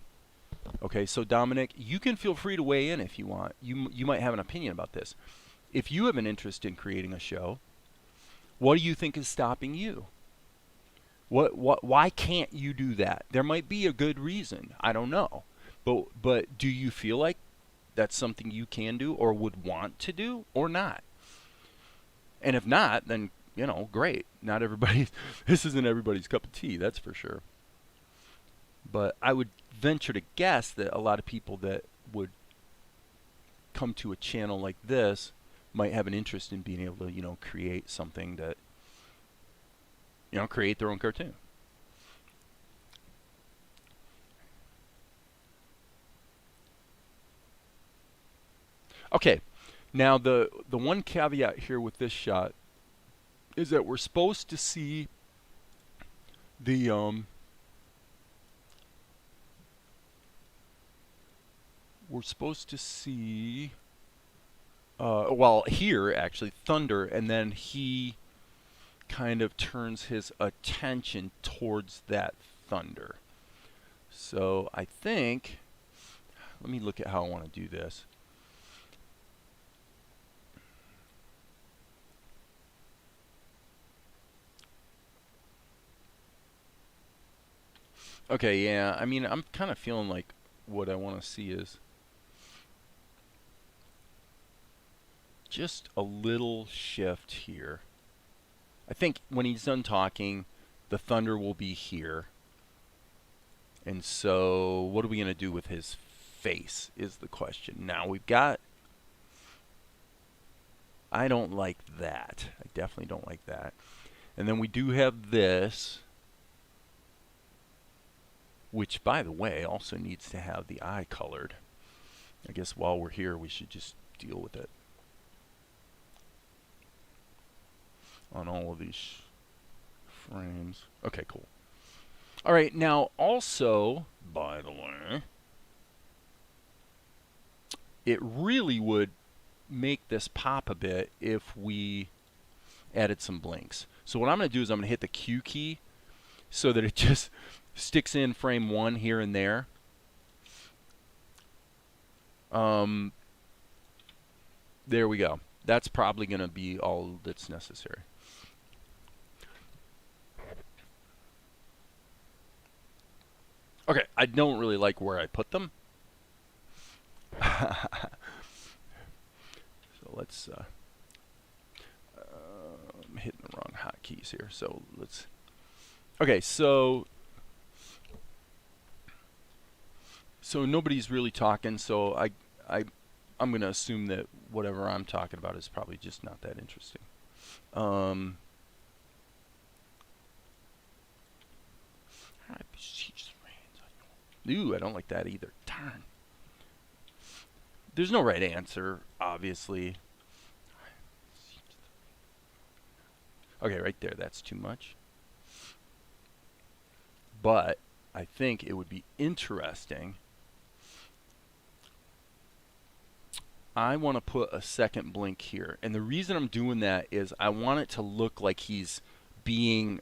Okay, so Dominic, you can feel free to weigh in if you want. You might have an opinion about this. If you have an interest in creating a show, what do you think is stopping you? Why can't you do that? There might be a good reason. I don't know. But do you feel like that's something you can do or would want to do or not? And if not, then, great. Not everybody, this isn't everybody's cup of tea, that's for sure. But I would venture to guess that a lot of people that would come to a channel like this might have an interest in being able to, create something that, create their own cartoon. Okay, now the one caveat here with this shot is that we're supposed to see the well, here actually thunder, and then he kind of turns his attention towards that thunder. So I think, let me look at how I want to do this. Okay, yeah, I mean, I'm kind of feeling like what I want to see is just a little shift here. I think when he's done talking, the thunder will be here. And so what are we going to do with his face is the question. Now we've got, I don't like that. I definitely don't like that. And then we do have this, which, by the way, also needs to have the eye colored. I guess while we're here, we should just deal with it on all of these frames. Okay, cool. All right, now also, by the way, it really would make this pop a bit if we added some blinks. So what I'm going to do is I'm going to hit the Q key so that it just sticks in frame 1 here and there. There we go. That's probably going to be all that's necessary. Okay, I don't really like where I put them. So let's, I'm hitting the wrong hotkeys here. So let's, okay, so nobody's really talking, so I'm going to assume that whatever I'm talking about is probably just not that interesting. Ooh, I don't like that either. Darn. There's no right answer, obviously. Okay, right there, that's too much. But I think it would be interesting. I want to put a second blink here. And the reason I'm doing that is I want it to look like he's being,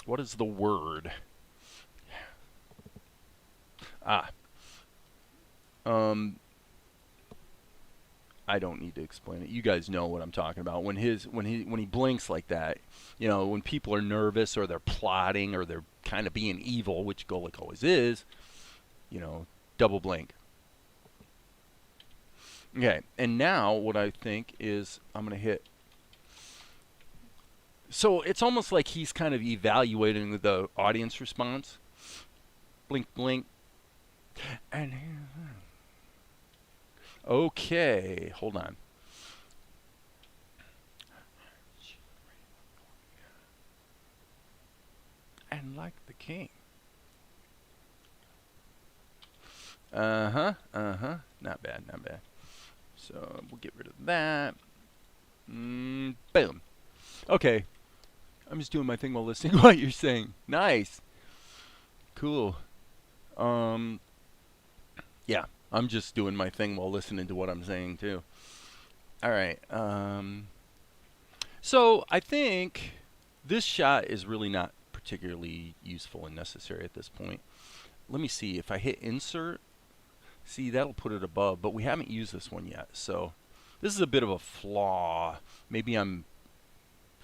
what is the word? I don't need to explain it. You guys know what I'm talking about. When he blinks like that, when people are nervous or they're plotting or they're kind of being evil, which Golik always is, double blink. Okay, and now what I think is I'm going to hit. So it's almost like he's kind of evaluating the audience response. Blink, blink. And okay, hold on. And like the king. Not bad, not bad. So we'll get rid of that. Boom. Okay. I'm just doing my thing while listening to what you're saying. Nice. Cool. Yeah, I'm just doing my thing while listening to what I'm saying too. All right. So I think this shot is really not particularly useful and necessary at this point. Let me see. If I hit insert, see, that'll put it above, but we haven't used this one yet. So this is a bit of a flaw. Maybe I'm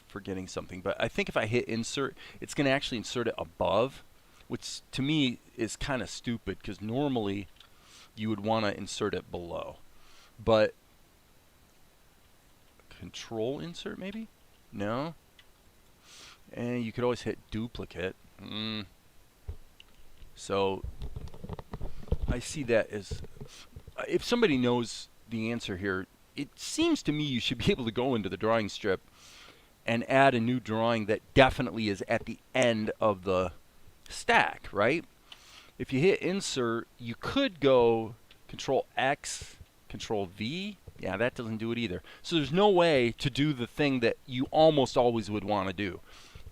forgetting something, but I think if I hit insert, it's going to actually insert it above, which to me is kind of stupid because normally you would want to insert it below. But control insert maybe? No? And you could always hit duplicate. So I see that as, if somebody knows the answer here, it seems to me you should be able to go into the drawing strip and add a new drawing that definitely is at the end of the stack, right? If you hit insert, you could go Control X, Control V. Yeah, that doesn't do it either. So there's no way to do the thing that you almost always would want to do.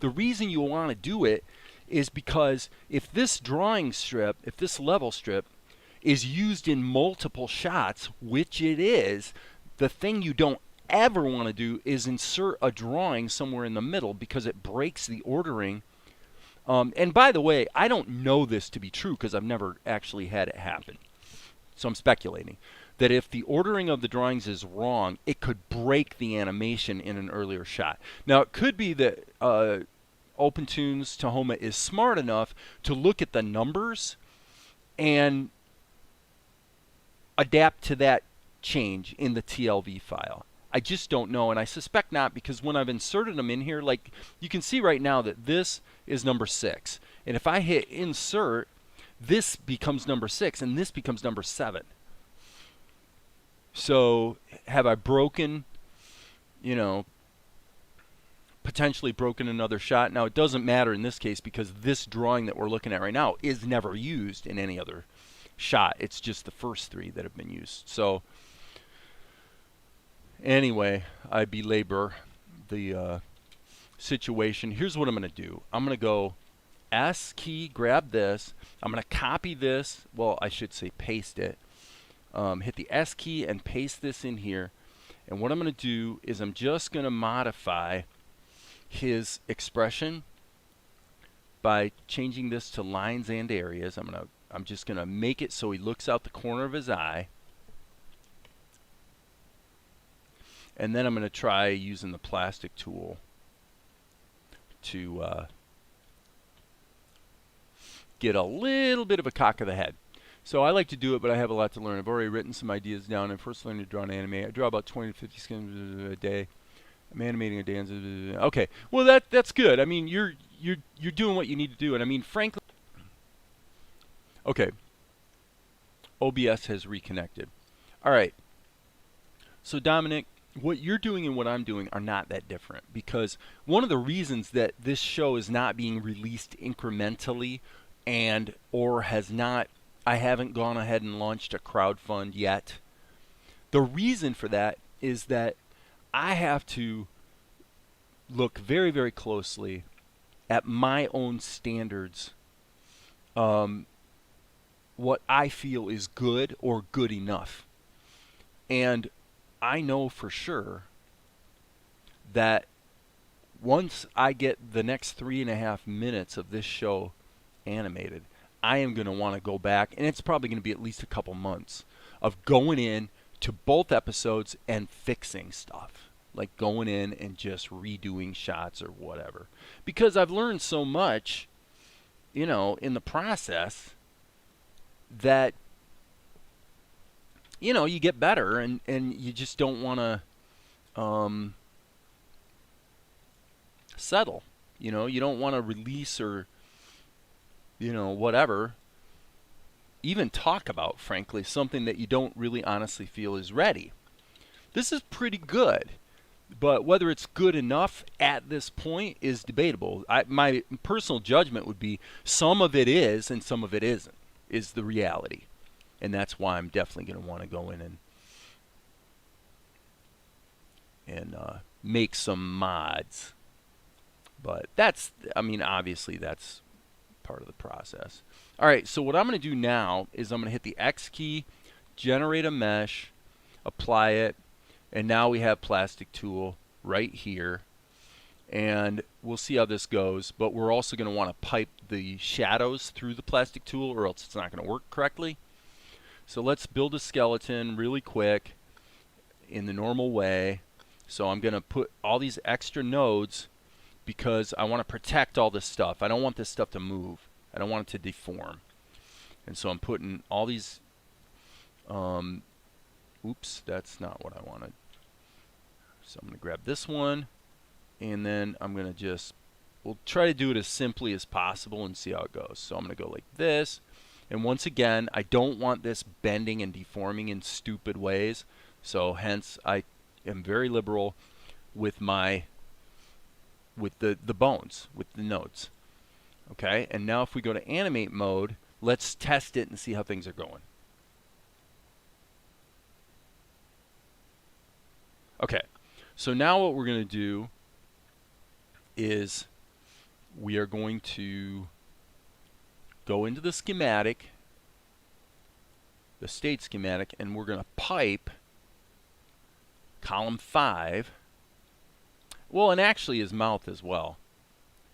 The reason you want to do it is because if this drawing strip, if this level strip is used in multiple shots, which it is, the thing you don't ever want to do is insert a drawing somewhere in the middle because it breaks the ordering. And by the way, I don't know this to be true because I've never actually had it happen. So I'm speculating that if the ordering of the drawings is wrong, it could break the animation in an earlier shot. Now, it could be that OpenToonz Tahoma is smart enough to look at the numbers and adapt to that change in the TLV file. I just don't know, and I suspect not, because when I've inserted them in here, like you can see right now that this is number 6. And if I hit insert, this becomes number 6 and this becomes number 7. So have I broken, you know, potentially broken another shot? Now it doesn't matter in this case because this drawing that we're looking at right now is never used in any other shot. It's just the first 3 that have been used. So anyway, I belabor the situation. Here's what I'm going to do. I'm going to go S key, grab this. I'm going to copy this. Well, I should say paste it. Hit the S key and paste this in here. And what I'm going to do is I'm just going to modify his expression by changing this to lines and areas. I'm just going to make it so he looks out the corner of his eye. And then I'm going to try using the plastic tool to get a little bit of a cock of the head. So I like to do it, but I have a lot to learn. I've already written some ideas down. I first learned to draw and animate. I draw about 20 to 50 skins a day. I'm animating a day. Okay, well that's good. I mean, you're doing what you need to do, and I mean, frankly, okay. OBS has reconnected. All right. So Dominic, what you're doing and what I'm doing are not that different, because one of the reasons that this show is not being released incrementally and or has not, I haven't gone ahead and launched a crowdfund yet. The reason for that is that I have to look very, very closely at my own standards, what I feel is good or good enough. And I know for sure that once I get the next 3.5 minutes of this show animated, I am going to want to go back, and it's probably going to be at least a couple months of going in to both episodes and fixing stuff, like going in and just redoing shots or whatever, because I've learned so much, you know, in the process that, you know, you get better, and you just don't want to settle. You know, you don't want to release or, you know, whatever, even talk about, frankly, something that you don't really honestly feel is ready. This is pretty good, but whether it's good enough at this point is debatable. My personal judgment would be some of it is and some of it isn't, is the reality. And that's why I'm definitely going to want to go in and make some mods. But that's, I mean, obviously that's part of the process. All right, so what I'm going to do now is I'm going to hit the X key, generate a mesh, apply it, and now we have plastic tool right here. And we'll see how this goes, but we're also going to want to pipe the shadows through the plastic tool or else it's not going to work correctly. So let's build a skeleton really quick in the normal way. So I'm going to put all these extra nodes because I want to protect all this stuff. I don't want this stuff to move. I don't want it to deform. And so I'm putting all these, oops, that's not what I wanted. So I'm going to grab this one, and then I'm going to just, we'll try to do it as simply as possible and see how it goes. So I'm going to go like this. And once again, I don't want this bending and deforming in stupid ways. So hence, I am very liberal with my, with the bones, with the nodes. Okay, and now if we go to animate mode, let's test it and see how things are going. Okay, so now what we're going to do is we are going to go into the schematic, the state schematic, and we're going to pipe column 5. Well, and actually his mouth as well,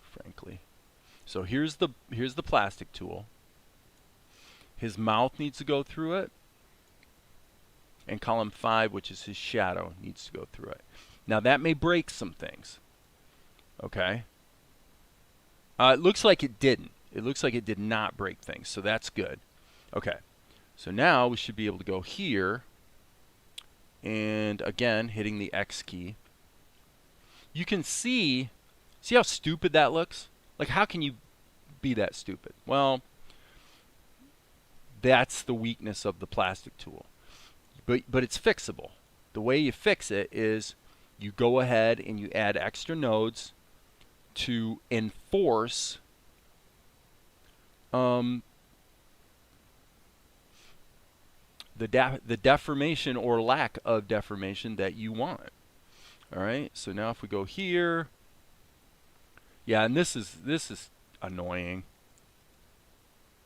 frankly. So here's the plastic tool. His mouth needs to go through it, and column 5, which is his shadow, needs to go through it. Now that may break some things. Okay. It looks like it didn't. It looks like it did not break things, so that's good. Okay. So now we should be able to go here, and again, hitting the X key. You can see how stupid that looks? Like, how can you be that stupid? Well, that's the weakness of the plastic tool. But it's fixable. The way you fix it is you go ahead and you add extra nodes to enforce the deformation or lack of deformation that you want. All right, so now if we go here, yeah, and this is annoying.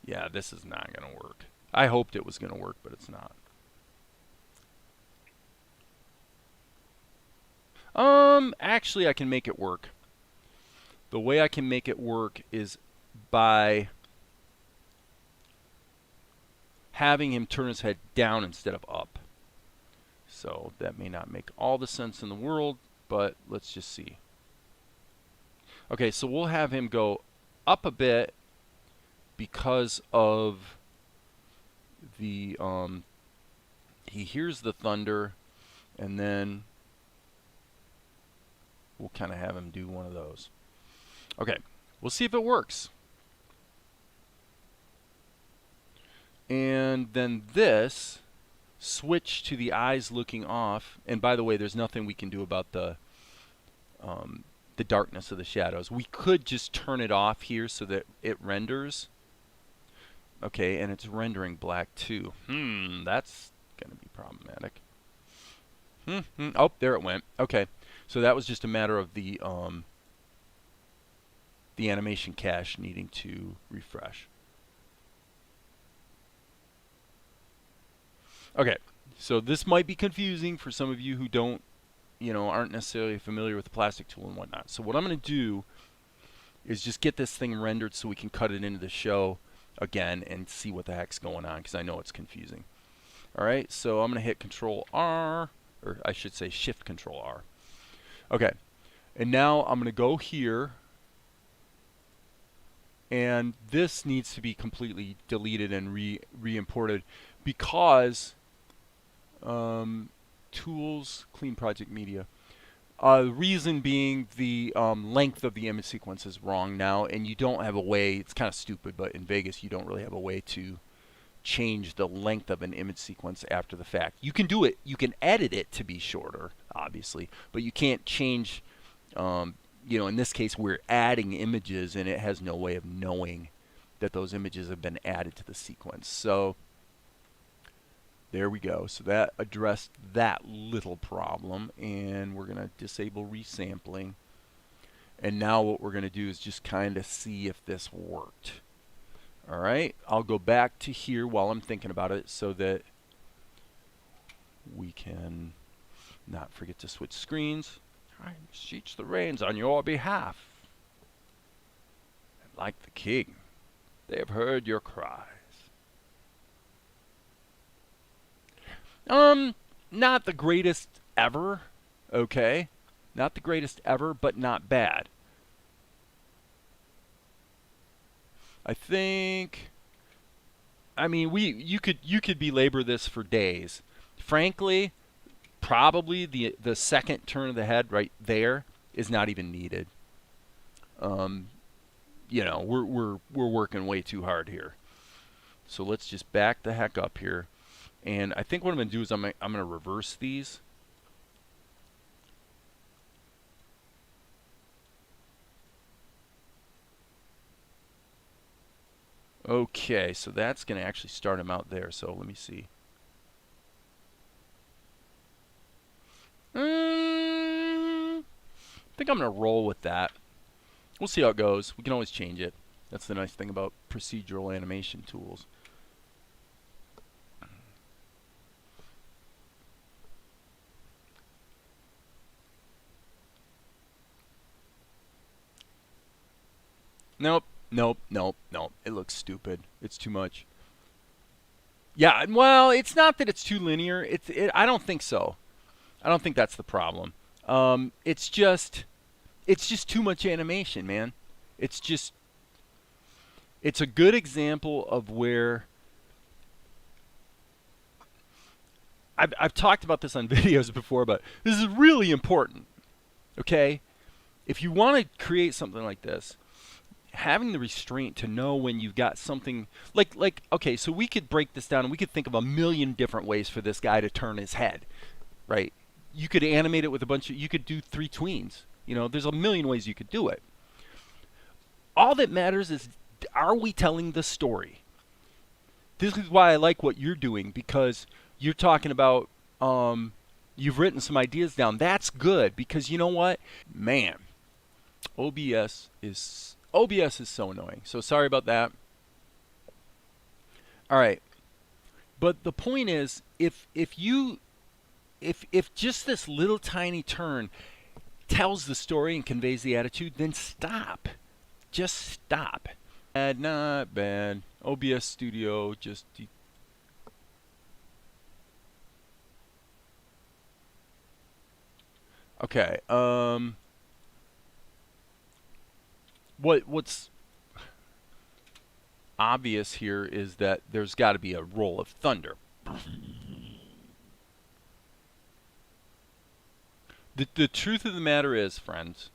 Yeah, this is not going to work. I hoped it was going to work, but it's not. Actually, I can make it work. The way I can make it work is by having him turn his head down instead of up. So that may not make all the sense in the world, but let's just see. Okay, so we'll have him go up a bit because of the he hears the thunder, and then we'll kind of have him do one of those. Okay, we'll see if it works. And then this, switch to the eyes looking off. And by the way, there's nothing we can do about the darkness of the shadows. We could just turn it off here so that it renders. Okay, and it's rendering black too. That's going to be problematic. Oh, there it went. Okay, so that was just a matter of the animation cache needing to refresh. Okay, so this might be confusing for some of you who don't, aren't necessarily familiar with the plastic tool and whatnot. So what I'm going to do is just get this thing rendered so we can cut it into the show again and see what the heck's going on, because I know it's confusing. All right, so I'm going to hit Control R, or I should say Shift Control R. Okay, and now I'm going to go here, and this needs to be completely deleted and re-imported because Tools, Clean Project Media. The reason being the length of the image sequence is wrong now, and you don't have a way, it's kind of stupid, but in Vegas you don't really have a way to change the length of an image sequence after the fact. You can do it. You can edit it to be shorter, obviously, but you can't change. You know, in this case, we're adding images, and it has no way of knowing that those images have been added to the sequence. So there we go. So that addressed that little problem, and we're going to disable resampling. And now what we're going to do is just kind of see if this worked. All right, I'll go back to here while I'm thinking about it so that we can not forget to switch screens. I beseech the reins on your behalf. And like the king, they have heard your cries. Not the greatest ever, okay? Not the greatest ever, but not bad. I think, I mean, you could belabor this for days. Frankly, probably the second turn of the head right there is not even needed. You know, we're working way too hard here. So let's just back the heck up here. And I think what I'm going to do is I'm going to reverse these. Okay, so that's going to actually start them out there. So let me see. I think I'm going to roll with that. We'll see how it goes. We can always change it. That's the nice thing about procedural animation tools. Nope. Nope, nope, nope. It looks stupid. It's too much. Yeah, well, it's not that it's too linear. I don't think so. I don't think that's the problem. It's just too much animation, man. It's a good example of where I've talked about this on videos before, but this is really important. Okay? If you want to create something like this, having the restraint to know when you've got something like okay, so we could break this down and we could think of a million different ways for this guy to turn his head, right? You could animate it with a bunch of, you could do 3 tweens. You know, there's a million ways you could do it. All that matters is, are we telling the story? This is why I like what you're doing, because you're talking about you've written some ideas down. That's good, because you know what? Man, OBS is so annoying. So sorry about that. All right. But the point is, if just this little tiny turn tells the story and conveys the attitude, then stop. Just stop. Bad, not bad. OBS Studio just okay. What's obvious here is that there's got to be a roll of thunder. The truth of the matter is, friends,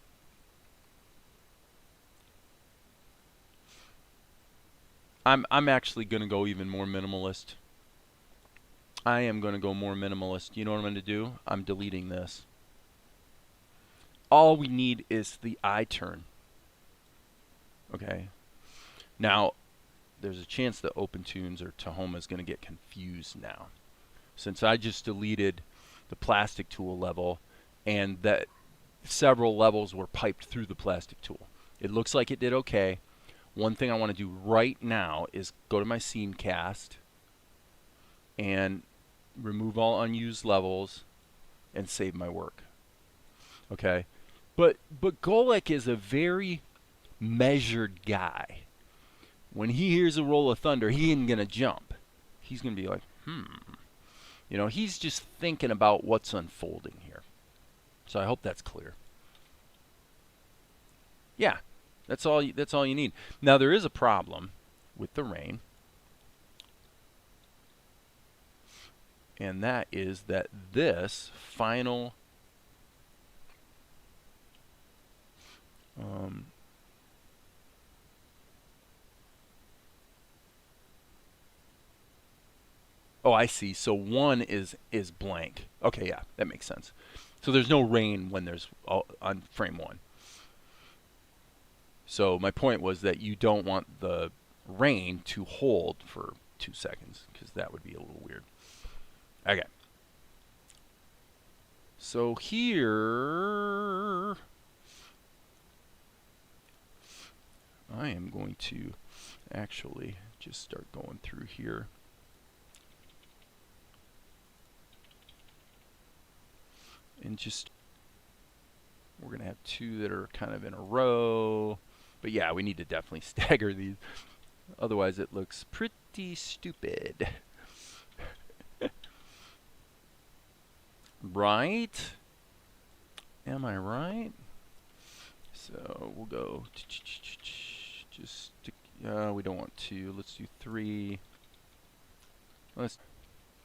I'm actually going to go even more minimalist. I am going to go more minimalist. You know what I'm going to do? I'm deleting this. All we need is the eye turn. Okay. Now, there's a chance that OpenToonz or Tahoma is going to get confused now, since I just deleted the plastic tool level and that several levels were piped through the plastic tool. It looks like it did okay. One thing I want to do right now is go to my scene cast and remove all unused levels and save my work. Okay? But Golek is a very measured guy. When he hears a roll of thunder, he ain't gonna jump. He's gonna be like, You know, he's just thinking about what's unfolding here. So I hope that's clear. Yeah, that's all you need. Now there is a problem with the rain. And that is that this final Oh, I see. So 1 is blank. Okay, yeah, that makes sense. So there's no rain when there's on frame 1. So my point was that you don't want the rain to hold for 2 seconds, because that would be a little weird. Okay. So here I am going to actually just start going through here. And just, we're going to have 2 that are kind of in a row. But yeah, we need to definitely stagger these. Otherwise it looks pretty stupid. Right? Am I right? So we'll go just we don't want 2. Let's do 3.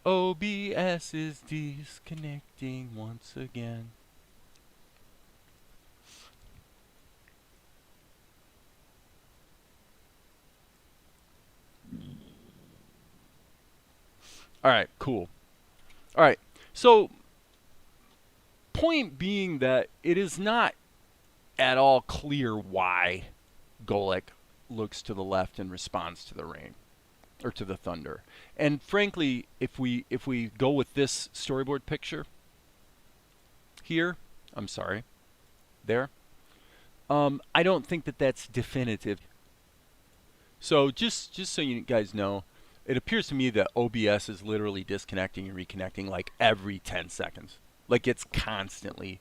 OBS is disconnecting once again. All right, cool. All right, so point being that it is not at all clear why Golek looks to the left and responds to the rain or to the thunder. And frankly, if we go with this storyboard picture here, I'm sorry, there, I don't think that that's definitive. So just so you guys know, it appears to me that OBS is literally disconnecting and reconnecting like every 10 seconds. Like it's constantly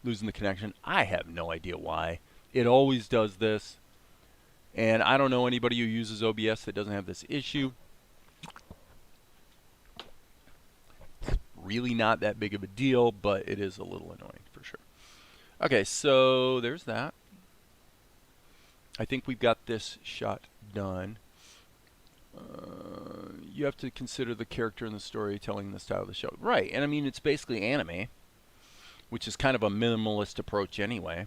losing the connection. I have no idea why. It always does this. And I don't know anybody who uses OBS that doesn't have this issue. It's really not that big of a deal, but it is a little annoying for sure. Okay, so there's that. I think we've got this shot done. You have to consider the character and the story telling the style of the show. Right, and I mean, it's basically anime, which is kind of a minimalist approach anyway.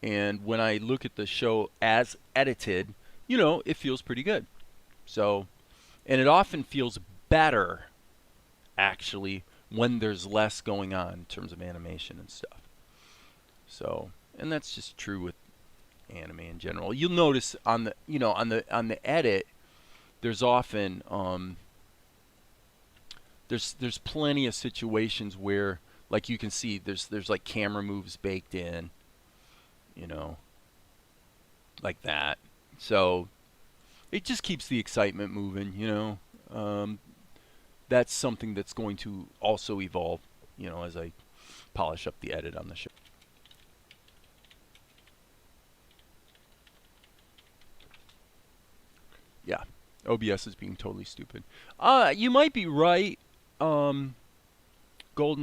And when I look at the show as edited, you know, it feels pretty good. So, and it often feels better, actually, when there's less going on in terms of animation and stuff. So, and that's just true with anime in general. You'll notice on the, you know, on the edit, there's often there's plenty of situations where, like, you can see there's like camera moves baked in, you know, like that. So it just keeps the excitement moving, you know. That's something that's going to also evolve, you know, as I polish up the edit on the show. Yeah, OBS is being totally stupid. You might be right, Golden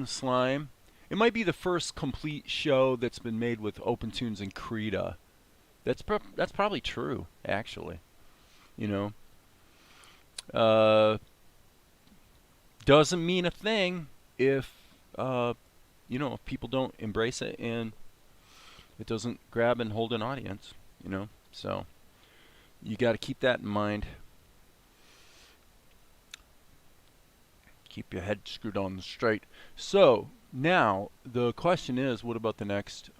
Slime. It might be the first complete show that's been made with OpenToonz and Krita. That's probably true, actually. You know, doesn't mean a thing if you know, if people don't embrace it and it doesn't grab and hold an audience. You know, so you got to keep that in mind. Keep your head screwed on straight. So now the question is, what about the next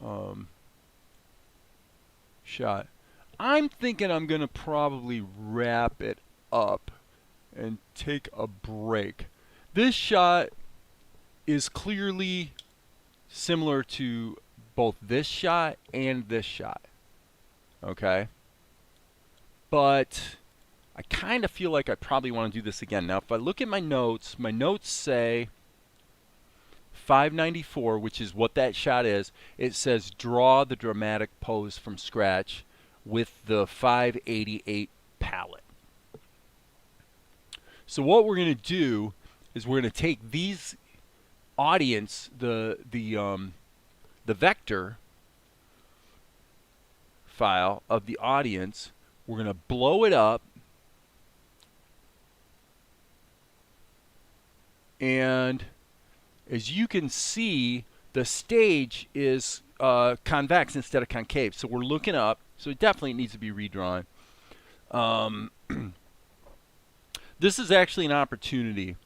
shot? I'm thinking I'm gonna probably wrap it up and take a break. This shot is clearly similar to both this shot and this shot. Okay? But I kind of feel like I probably want to do this again. Now, if I look at my notes say 594, which is what that shot is. It says draw the dramatic pose from scratch with the 588 palette. So what we're going to do is we're going to take these audience, the vector file of the audience, we're going to blow it up, and as you can see, the stage is convex instead of concave. So we're looking up, so it definitely needs to be redrawn. this is actually an opportunity.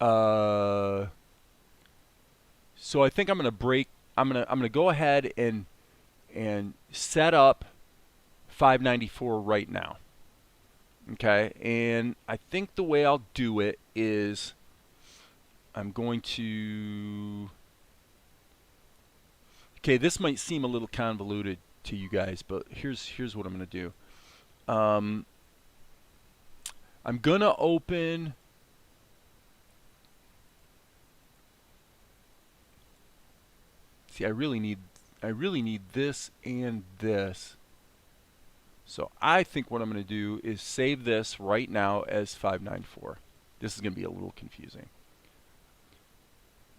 So I think I'm gonna go ahead and set up 594 right now. Okay, and I think the way I'll do it is I'm going to. Okay, this might seem a little convoluted to you guys, but here's what I'm going to do. I'm going to open. See, I really need this and this. So I think what I'm going to do is save this right now as 594. This is going to be a little confusing.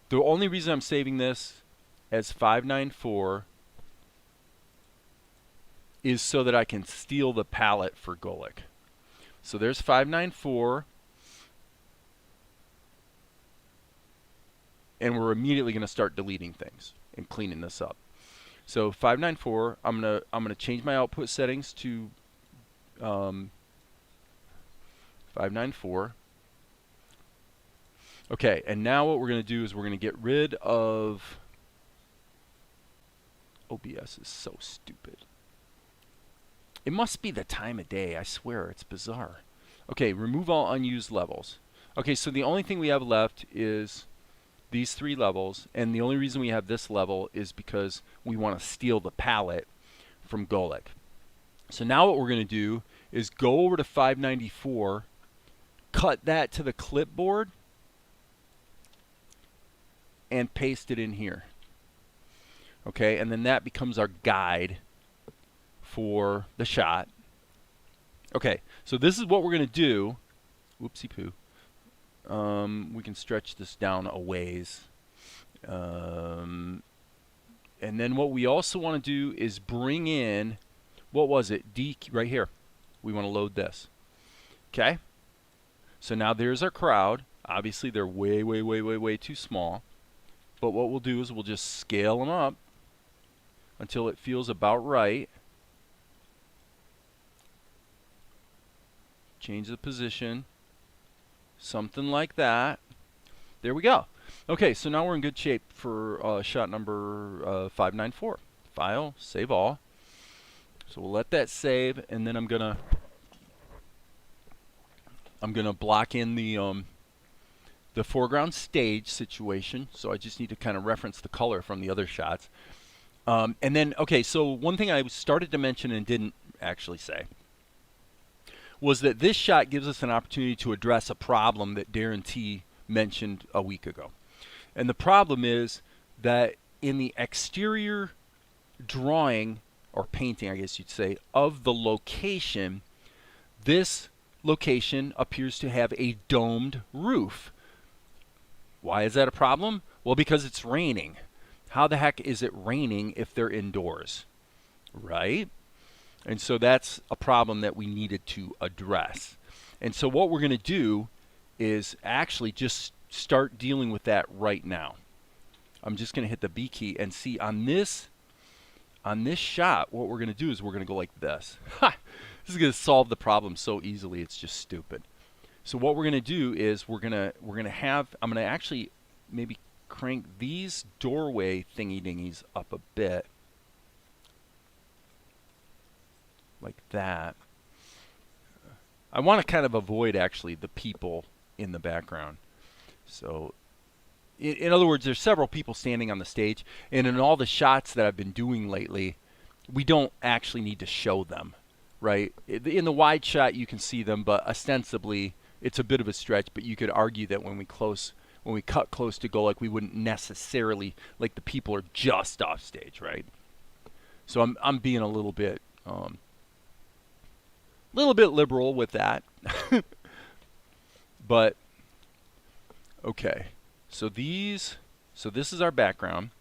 The only reason I'm saving this as 594 is so that I can steal the palette for Golik. So there's 594, and we're immediately going to start deleting things and cleaning this up. So 594, I'm gonna change my output settings to 594. Okay, and now what we're going to do is we're going to get rid of. OBS is so stupid. It must be the time of day. I swear, it's bizarre. Okay, remove all unused levels. Okay, so the only thing we have left is these 3 levels, and the only reason we have this level is because we want to steal the palette from Golik. So now what we're going to do is go over to 594, cut that to the clipboard, and paste it in here. Okay, and then that becomes our guide for the shot. Okay, so this is what we're going to do. Whoopsie poo. We can stretch this down a ways. And then what we also want to do is bring in, what was it? D right here. We want to load this. Okay? So now there's our crowd. Obviously they're way too small. But what we'll do is we'll just scale them up until it feels about right. Change the position. Something like that. There we go. Okay, so now we're in good shape for shot number 594. File, save all. So we'll let that save, and then I'm gonna block in the foreground stage situation. So I just need to kind of reference the color from the other shots. And then, okay, so one thing I started to mention and didn't actually say was that this shot gives us an opportunity to address a problem that Darren T mentioned a week ago. And the problem is that in the exterior drawing, or painting I guess you'd say, of the location, this location appears to have a domed roof. Why is that a problem? Well, because it's raining. How the heck is it raining if they're indoors? Right? And so that's a problem that we needed to address. And so what we're going to do is actually just start dealing with that right now. I'm just going to hit the B key and see on this shot, what we're going to do is we're going to go like this. Ha! This is going to solve the problem so easily, it's just stupid. So what we're going to do is I'm going to actually maybe crank these doorway thingy dingies up a bit. Like that. I want to kind of avoid actually the people in the background. So in other words, there's several people standing on the stage, and in all the shots that I've been doing lately, we don't actually need to show them, right? In the wide shot you can see them, but ostensibly it's a bit of a stretch, but you could argue that when we cut close to Golik, we wouldn't necessarily, like, the people are just off stage, right? So I'm being a little bit liberal with that. But okay, so this is our background.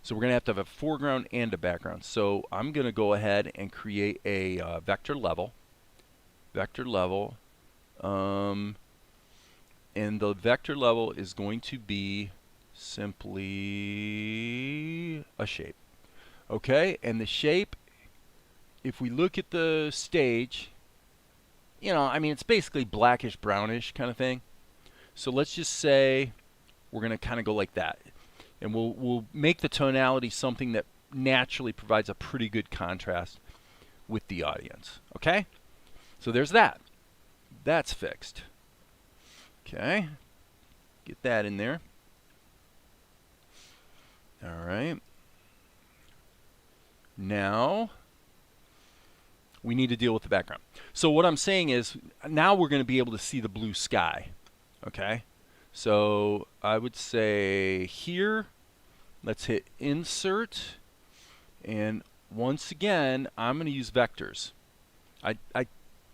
So we're gonna have to have a foreground and a background. So I'm gonna go ahead and create a vector level. And the vector level is going to be simply a shape. Okay, and the shape, if we look at the stage, you know, I mean, it's basically blackish, brownish kind of thing. So let's just say we're going to kind of go like that. And we'll make the tonality something that naturally provides a pretty good contrast with the audience. Okay? So there's that. That's fixed. Okay. Get that in there. All right. Now we need to deal with the background. So what I'm saying is now we're going to be able to see the blue sky. Okay? So I would say here, let's hit Insert. And once again, I'm going to use vectors. I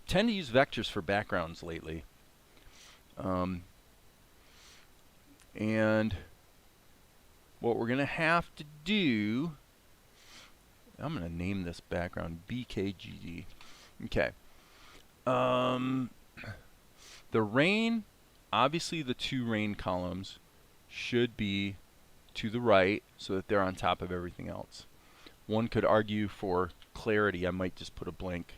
tend to use vectors for backgrounds lately. And what we're going to have to do, I'm going to name this background BKGD. Okay. The rain, obviously the two rain columns should be to the right so that they're on top of everything else. One could argue for clarity, I might just put a blank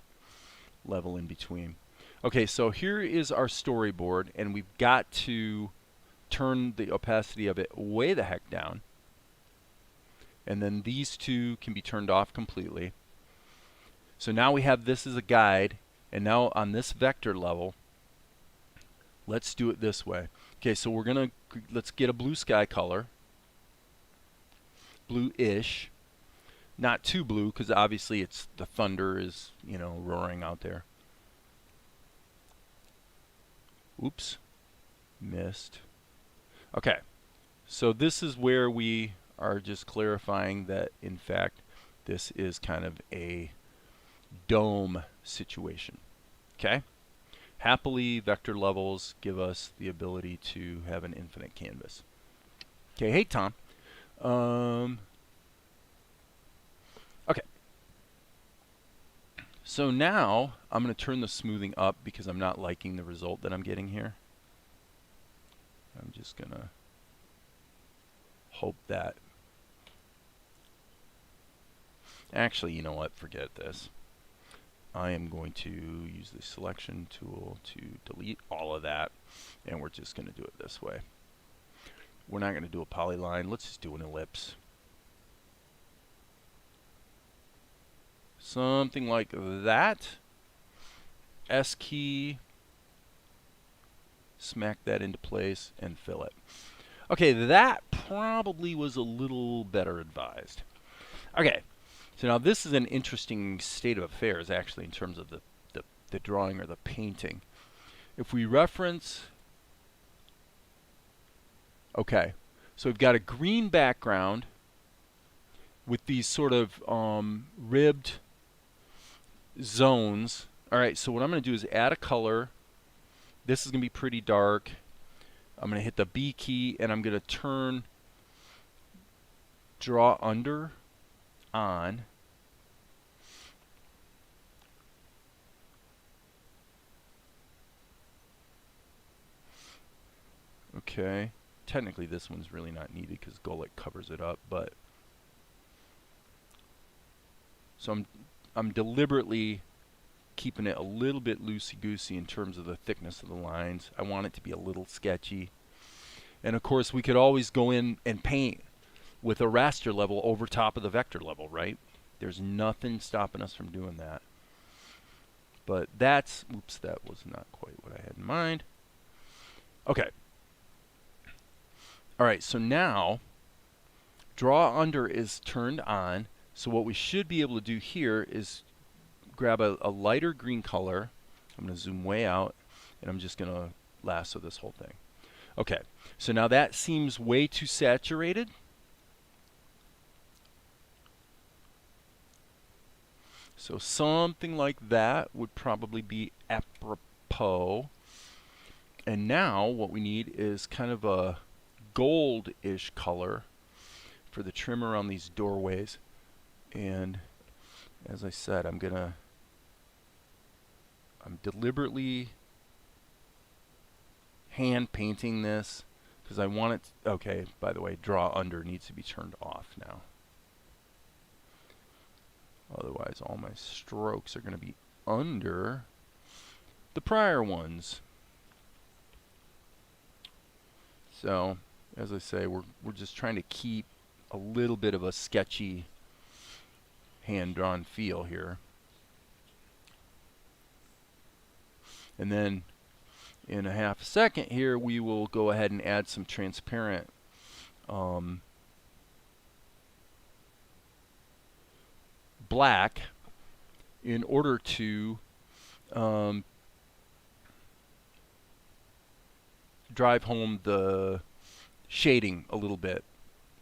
level in between. Okay, so here is our storyboard, and we've got to turn the opacity of it way the heck down. And then these two can be turned off completely. So now we have this as a guide, and now on this vector level, let's do it this way. Okay, so let's get a blue sky color. Blue-ish. Not too blue, because obviously it's the thunder is, you know, roaring out there. Oops. Missed. Okay. So this is where we are just clarifying that, in fact, this is kind of a dome situation. Okay? Happily, vector levels give us the ability to have an infinite canvas. Okay, hey Tom. Okay. So now I'm going to turn the smoothing up because I'm not liking the result that I'm getting here. I'm just going to hope that. Actually, you know what? Forget this. I am going to use the selection tool to delete all of that, and we're just going to do it this way. We're not going to do a polyline. Let's just do an ellipse. Something like that. S key. Smack that into place and fill it. Okay, that probably was a little better advised. Okay, so now this is an interesting state of affairs actually in terms of the drawing or the painting. If we reference, okay, so we've got a green background with these sort of ribbed zones. All right, so what I'm going to do is add a color. This is going to be pretty dark. I'm going to hit the B key and I'm going to turn draw under on. Okay, technically this one's really not needed because Golic covers it up, but so I'm deliberately keeping it a little bit loosey-goosey in terms of the thickness of the lines. I want it to be a little sketchy. And of course we could always go in and paint with a raster level over top of the vector level, right? There's nothing stopping us from doing that. But that's, oops, that was not quite what I had in mind. Okay. All right, so now draw under is turned on. So what we should be able to do here is grab a lighter green color. I'm going to zoom way out, and I'm just going to lasso this whole thing. Okay, so now that seems way too saturated. So something like that would probably be apropos. And now what we need is kind of a gold-ish color for the trim around these doorways. And as I said, I'm deliberately hand painting this because I want it to, okay, by the way, draw under needs to be turned off now. Otherwise all my strokes are going to be under the prior ones. So, as I say, we're just trying to keep a little bit of a sketchy hand-drawn feel here. And then in a half a second here, we will go ahead and add some transparent black in order to drive home the shading a little bit.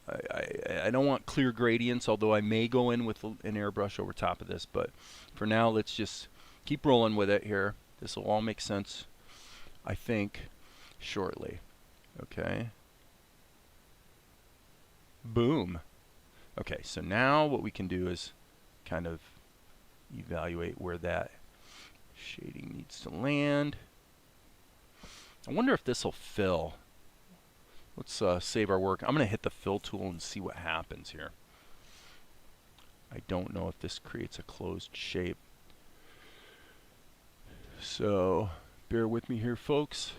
I don't want clear gradients, although I may go in with an airbrush over top of this, but for now let's just keep rolling with it here. This will all make sense, I think, shortly. Okay. Boom. Okay, so now what we can do is kind of evaluate where that shading needs to land. I wonder if this will fill. Let's save our work. I'm going to hit the fill tool and see what happens here. I don't know if this creates a closed shape. So bear with me here, folks.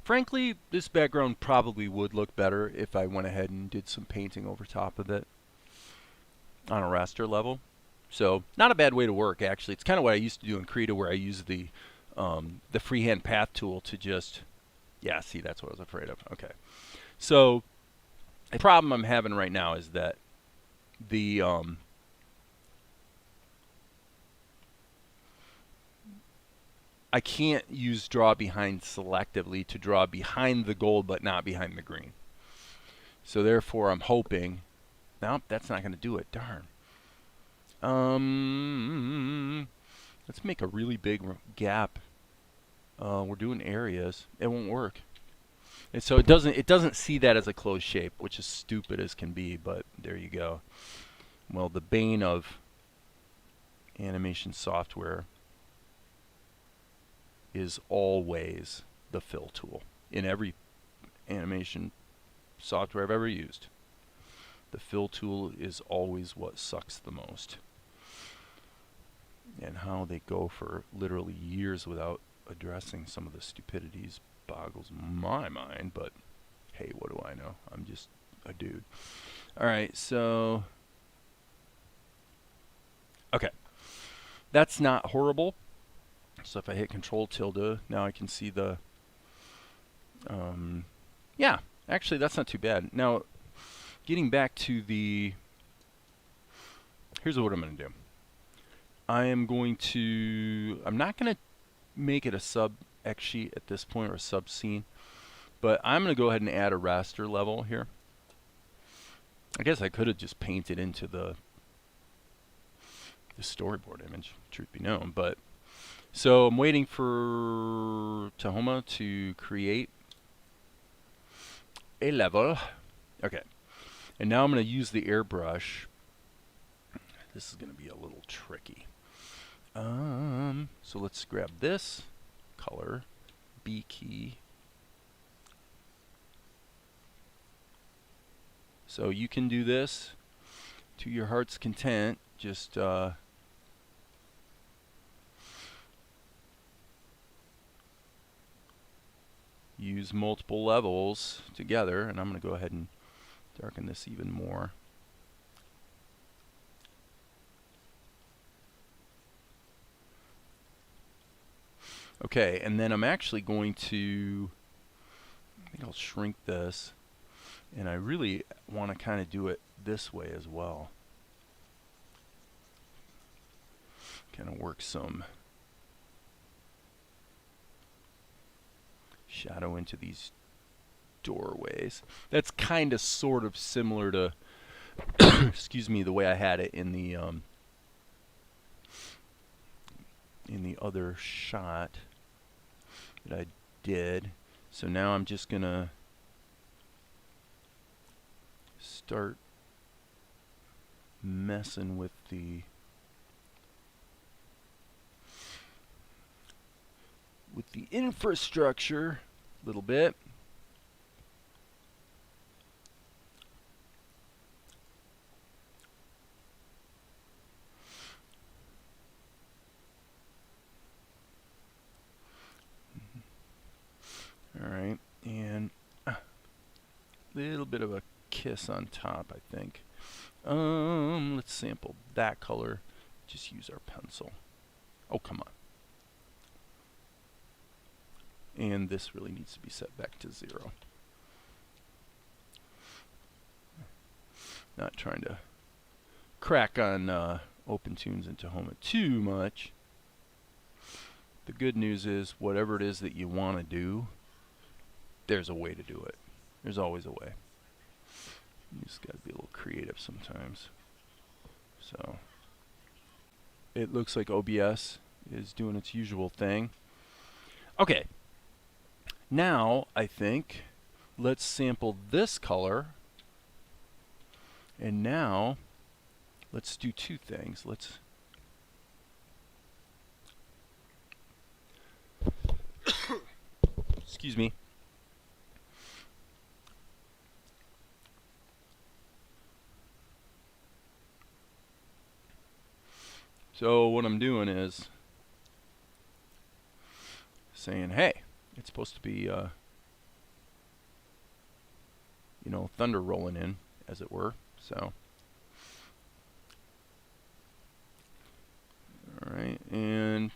Frankly, this background probably would look better if I went ahead and did some painting over top of it on a raster level. So not a bad way to work, actually. It's kind of what I used to do in Krita, where I use the freehand path tool to just, yeah, see, that's what I was afraid of. Okay. So the problem I'm having right now is that the I can't use draw behind selectively to draw behind the gold but not behind the green. So therefore I'm hoping, nope, that's not going to do it, darn. Let's make a really big gap. We're doing areas. It won't work. And so it doesn't see that as a closed shape, which is stupid as can be, but there you go. Well, the bane of animation software is always the fill tool. In every animation software I've ever used, the fill tool is always what sucks the most. And how they go for literally years without addressing some of the stupidities boggles my mind, but hey, what do I know? I'm just a dude. Alright, so okay. That's not horrible. So if I hit Control tilde, now I can see the yeah, actually that's not too bad. Now, getting back to the, here's what I'm going to do. I'm not going to make it a sub X sheet at this point, or a sub scene, but I'm going to go ahead and add a raster level here. I guess I could have just painted into the storyboard image, truth be known, but so I'm waiting for Tahoma to create a level. Okay, and now I'm going to use the airbrush. This is going to be a little tricky. So let's grab this color, B key. So you can do this to your heart's content. Just use multiple levels together, and I'm going to go ahead and darken this even more. Okay, and then I'm actually going to, I think I'll shrink this, and I really want to kind of do it this way as well. Kind of work some shadow into these doorways. That's kind of sort of similar to excuse me, the way I had it in the other shot that I did. So now I'm just gonna start messing with the infrastructure a little bit. bit of a kiss on top, I think. Let's sample that color. Just use our pencil. Oh, come on. And this really needs to be set back to 0. Not trying to crack on OpenToonz and Tahoma too much. The good news is, whatever it is that you want to do, there's a way to do it. There's always a way. You just got to be a little creative sometimes. So it looks like OBS is doing its usual thing. Okay. Now, I think, let's sample this color. And now, let's do two things. Let's excuse me. So what I'm doing is saying, hey, it's supposed to be, you know, thunder rolling in, as it were. So, all right, and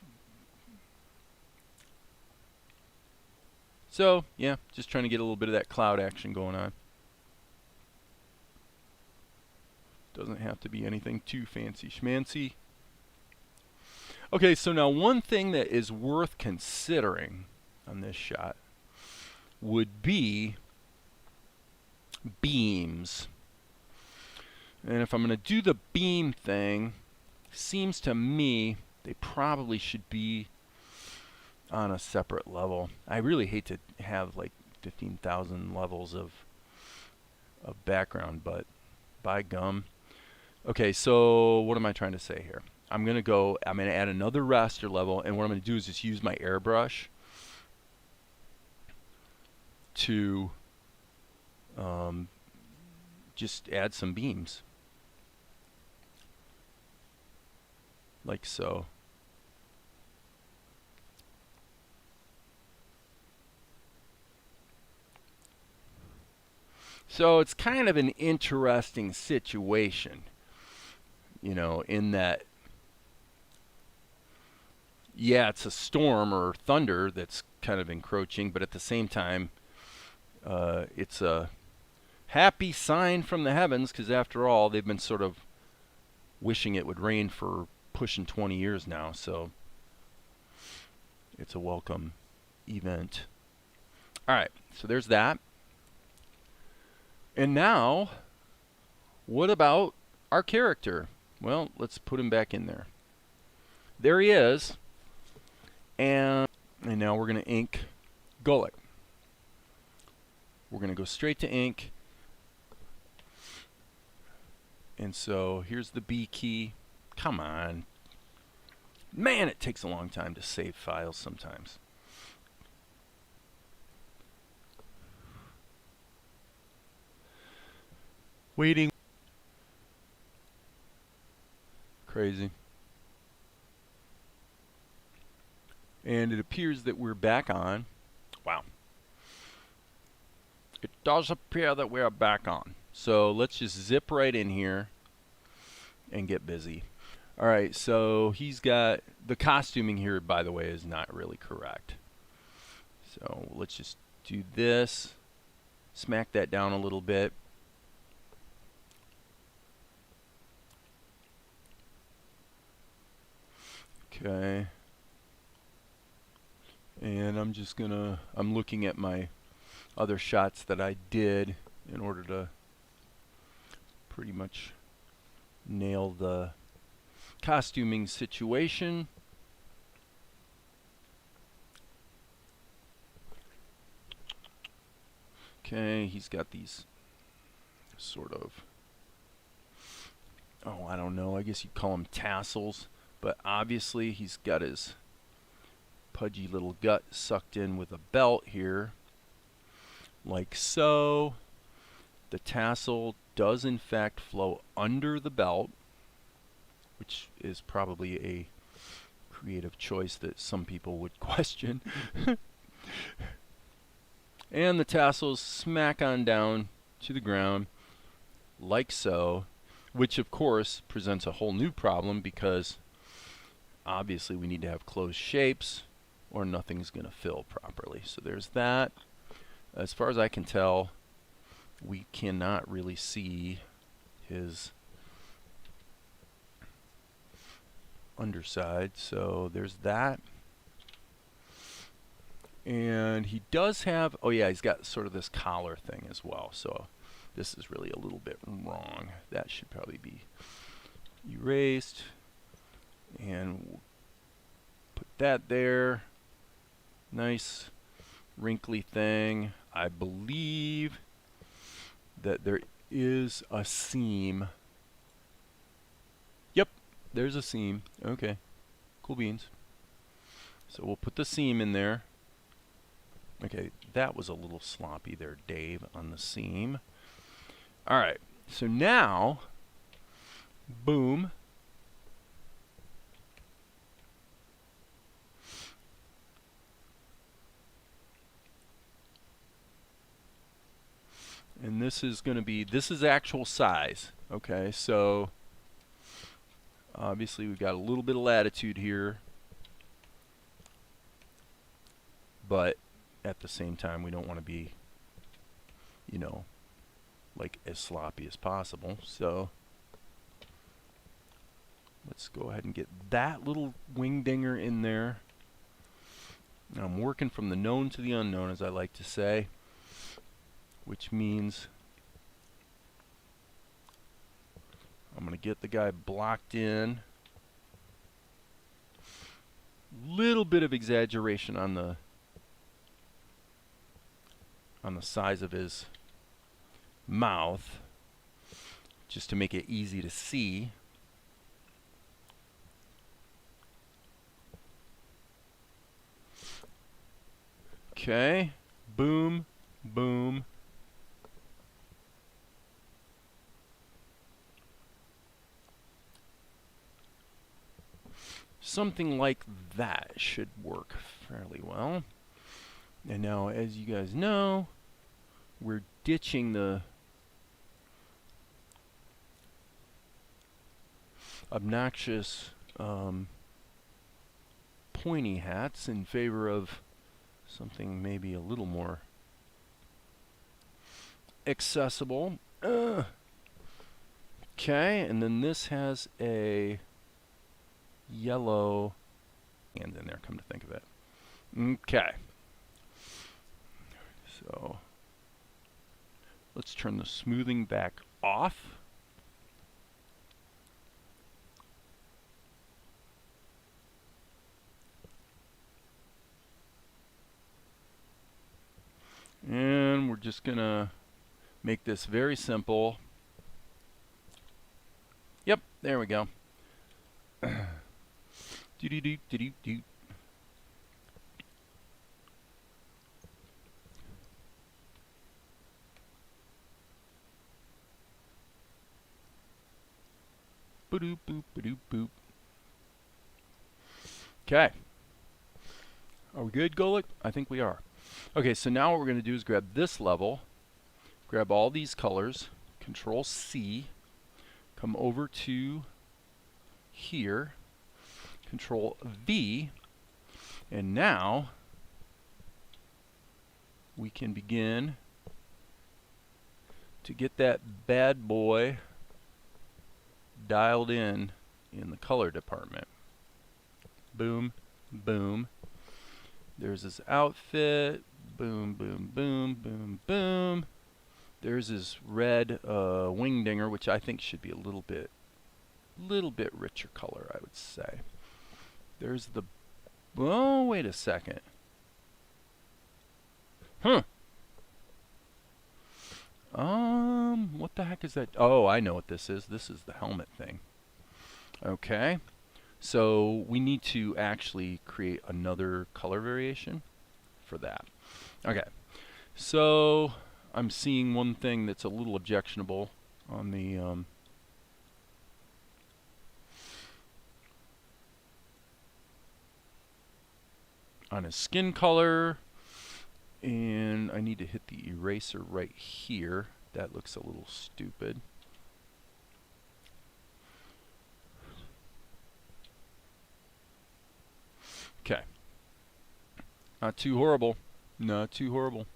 so, yeah, just trying to get a little bit of that cloud action going on. Doesn't have to be anything too fancy schmancy. Okay, so now one thing that is worth considering on this shot would be beams. And if I'm going to do the beam thing, seems to me they probably should be on a separate level. I really hate to have like 15,000 levels of background, but by gum. Okay, so what am I trying to say here? I'm going to add another raster level, and what I'm going to do is just use my airbrush to just add some beams. Like so. So it's kind of an interesting situation, you know, in that, yeah, it's a storm or thunder that's kind of encroaching, but at the same time, it's a happy sign from the heavens, because after all, they've been sort of wishing it would rain for pushing 20 years now, so it's a welcome event. Alright, so there's that. And now, what about our character? Well, let's put him back in there. There he is. And now we're going to ink Gulick. We're going to go straight to ink. And so here's the B key. Come on. Man, it takes a long time to save files sometimes. Waiting. Crazy. And it appears that we're back on. Wow. It does appear that we're back on. So let's just zip right in here and get busy. Alright, so he's got the costuming here, by the way, is not really correct. So let's just do this. Smack that down a little bit. Okay. And I'm just gonna, I'm looking at my other shots that I did in order to pretty much nail the costuming situation. Okay, he's got these sort of, oh, I don't know, I guess you'd call them tassels, but obviously he's got his pudgy little gut sucked in with a belt here, like so. The tassel does in fact flow under the belt, which is probably a creative choice that some people would question. And the tassels smack on down to the ground, like so, which of course presents a whole new problem because obviously we need to have closed shapes or nothing's going to fill properly. So there's that. As far as I can tell, we cannot really see his underside, so there's that. And he does have, oh yeah, he's got sort of this collar thing as well, so this is really a little bit wrong. That should probably be erased, and we'll put that there. Nice wrinkly thing. I believe that there is a seam. Yep, there's a seam. Okay, cool beans. So we'll put the seam in there. Okay, that was a little sloppy there, Dave, on the seam. Alright, so now, boom. And this is going to be, this is actual size. Okay, so obviously we've got a little bit of latitude here, but at the same time we don't want to be, you know, like as sloppy as possible. So let's go ahead and get that little wing dinger in there. Now I'm working from the known to the unknown, as I like to say, which means I'm going to get the guy blocked in. Little bit of exaggeration on the size of his mouth, just to make it easy to see. Okay, boom, boom. Something like that should work fairly well. And now, as you guys know, we're ditching the obnoxious pointy hats in favor of something maybe a little more accessible. Okay, and then this has a yellow hand in there, come to think of it. Okay. So let's turn the smoothing back off. And we're just gonna make this very simple. Yep, there we go. Do-do-do-do-do-do. Boop boop boop boop. Okay. Are we good, Golik? I think we are. Okay, so now what we're going to do is grab this level, grab all these colors, Control C, come over to here, Control V, and now we can begin to get that bad boy dialed in the color department. Boom, boom. There's his outfit. Boom, boom, boom, boom, boom. There's his red wing dinger, which I think should be a little bit richer color, I would say. There's the, oh, wait a second. Huh. What the heck is that? Oh, I know what this is. This is the helmet thing. Okay. So we need to actually create another color variation for that. Okay. So I'm seeing one thing that's a little objectionable on the on his skin color, and I need to hit the eraser right here. That looks a little stupid. Okay. Not too horrible. Not too horrible.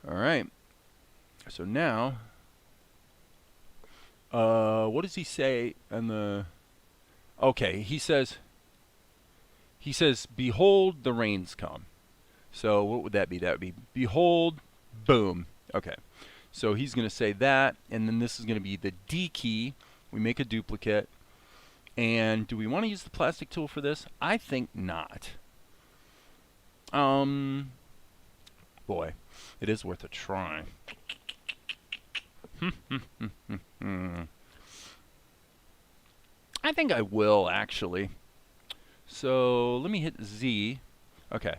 All right. So now, what does he say on the... Okay, he says, behold, the rains come. So what would that be? That would be, behold, boom. Okay. So he's going to say that, and then this is going to be the D key. We make a duplicate. And do we want to use the plastic tool for this? I think not. Boy, it is worth a try. I think I will, actually. So let me hit Z. Okay.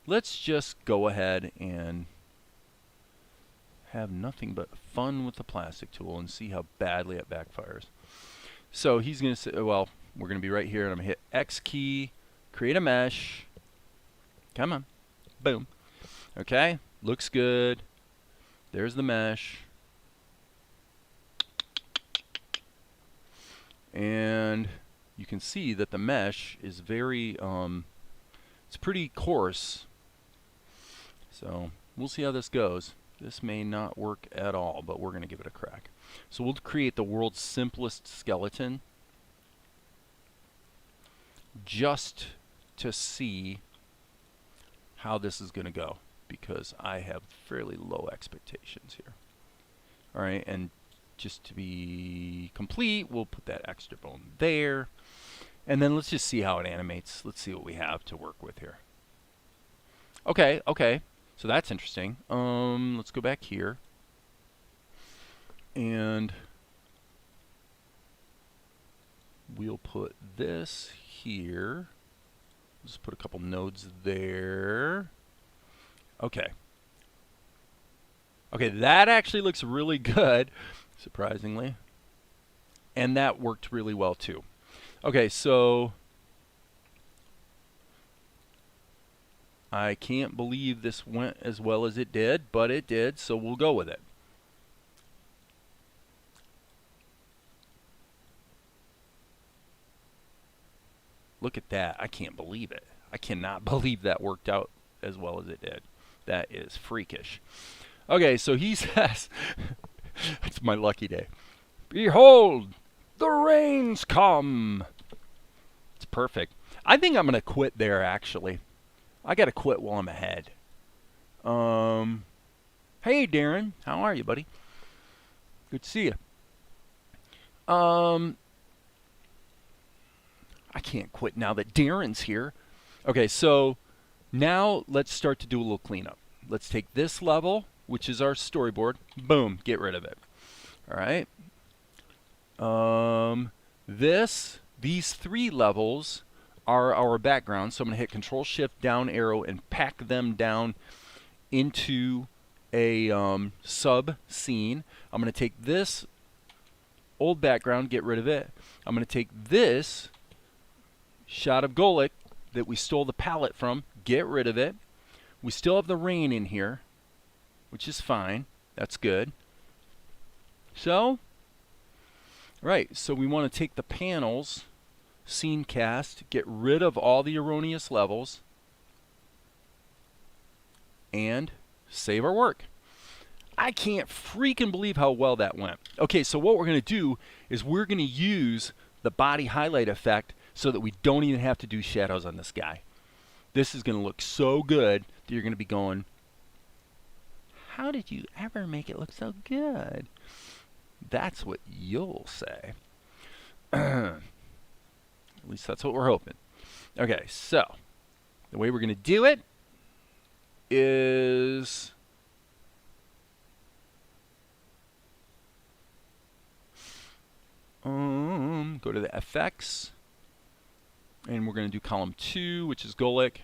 Let's just go ahead and have nothing but fun with the plastic tool and see how badly it backfires. So he's going to say, well, we're going to be right here, and I'm going to hit X key, create a mesh. Come on. Boom. Okay. Looks good. There's the mesh. And you can see that the mesh is very, it's pretty coarse. So we'll see how this goes. This may not work at all, but we're going to give it a crack. So we'll create the world's simplest skeleton just to see how this is going to go, because I have fairly low expectations here. All right, and just to be complete, we'll put that extra bone there. And then let's just see how it animates. Let's see what we have to work with here. Okay, okay. So that's interesting. Let's go back here. And we'll put this here. Just put a couple nodes there. Okay. Okay, that actually looks really good, surprisingly. And that worked really well too. Okay, so I can't believe this went as well as it did, but it did, so we'll go with it. Look at that. I can't believe it. I cannot believe that worked out as well as it did. That is freakish. Okay, so he says, it's my lucky day. Behold, the rains come. It's perfect. I think I'm going to quit there, actually. I got to quit while I'm ahead. Hey, Darren. How are you, buddy? Good to see you. I can't quit now that Darren's here. Okay, so now let's start to do a little cleanup. Let's take this level, which is our storyboard. Boom, get rid of it. All right. These three levels are our background. So I'm going to hit Control-Shift down arrow and pack them down into a sub scene. I'm going to take this old background, get rid of it. I'm going to take this shot of Golic that we stole the palette from, get rid of it. We still have the rain in here, which is fine. That's good. So, right, so we want to take the panels, scene cast, get rid of all the erroneous levels, and save our work. I can't freaking believe how well that went. Okay, so what we're going to do is we're going to use the body highlight effect so that we don't even have to do shadows on this guy. This is going to look so good that you're going to be going, how did you ever make it look so good? That's what you'll say. At least that's what we're hoping. Okay, so the way we're going to do it is go to the FX, and we're going to do column 2, which is Golic,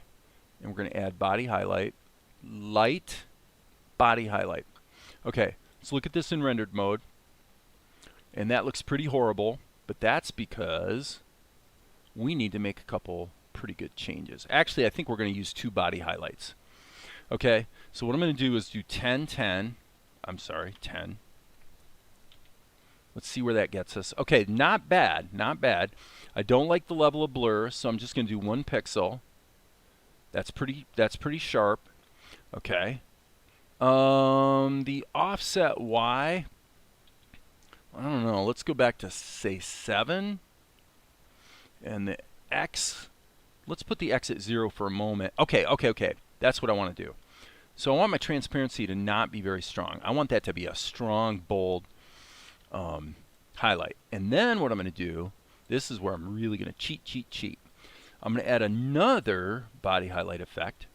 and we're going to add body highlight, light, body highlight. Okay, let's look at this in rendered mode, and that looks pretty horrible, but that's because we need to make a couple pretty good changes. Actually, I think we're going to use 2 body highlights. Okay, so what I'm going to do is do 10, 10, I'm sorry, 10. Let's see where that gets us. Okay, not bad, not bad. I don't like the level of blur, so I'm just going to do 1 pixel. That's pretty sharp. Okay. The offset Y, I don't know. Let's go back to say 7. And the X, let's put the X at 0 for a moment. Okay. That's what I want to do. So I want my transparency to not be very strong. I want that to be a strong, bold highlight. And then what I'm going to do, this is where I'm really going to cheat. I'm going to add another body highlight effect.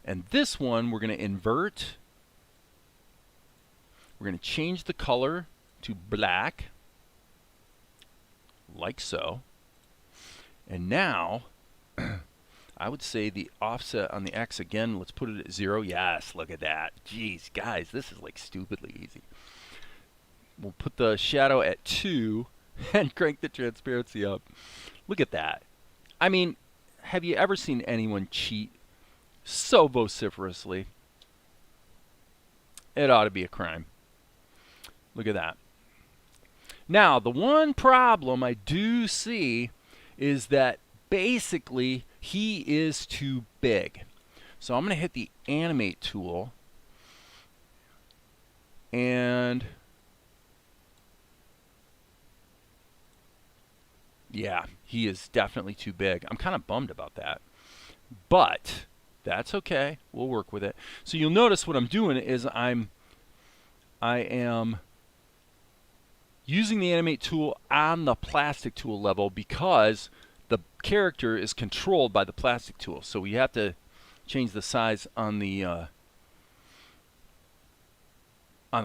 And this one we're going to invert. We're going to change the color to black, like so. And now, I would say the offset on the X again, let's put it at 0. Yes, look at that. Jeez, guys, this is like stupidly easy. We'll put the shadow at 2 and crank the transparency up. Look at that. I mean, have you ever seen anyone cheat so vociferously? It ought to be a crime. Look at that. Now, the one problem I do see is that basically he is too big. So I'm going to hit the animate tool, and yeah, he is definitely too big. I'm kind of bummed about that, but that's okay. We'll work with it. So you'll notice what I'm doing is I am using the animate tool on the plastic tool level because the character is controlled by the plastic tool. So we have to change the size on the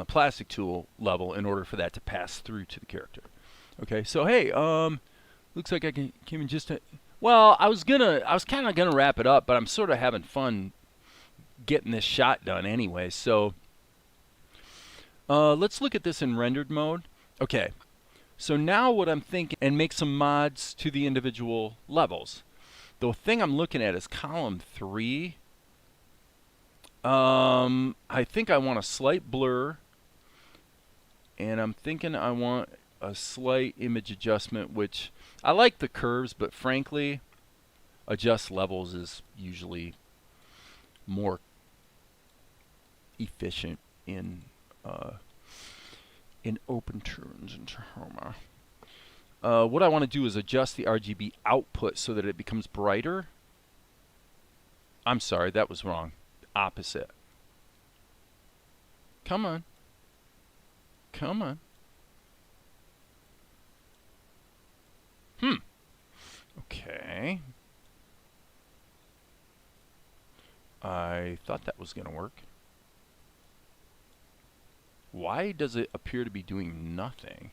plastic tool level in order for that to pass through to the character. Okay, so hey, looks like I came in just well, I was kind of gonna wrap it up, but I'm sort of having fun getting this shot done anyway. So let's look at this in rendered mode. Okay, so now what I'm thinking, and make some mods to the individual levels. The thing I'm looking at is column 3. I think I want a slight blur, and I'm thinking I want a slight image adjustment, which I like the curves, but frankly, adjust levels is usually more efficient in OpenToonz and Tahoma. What I want to do is adjust the RGB output so that it becomes brighter. I'm sorry, that was wrong. Opposite. Come on. Come on. Okay. I thought that was going to work. Why does it appear to be doing nothing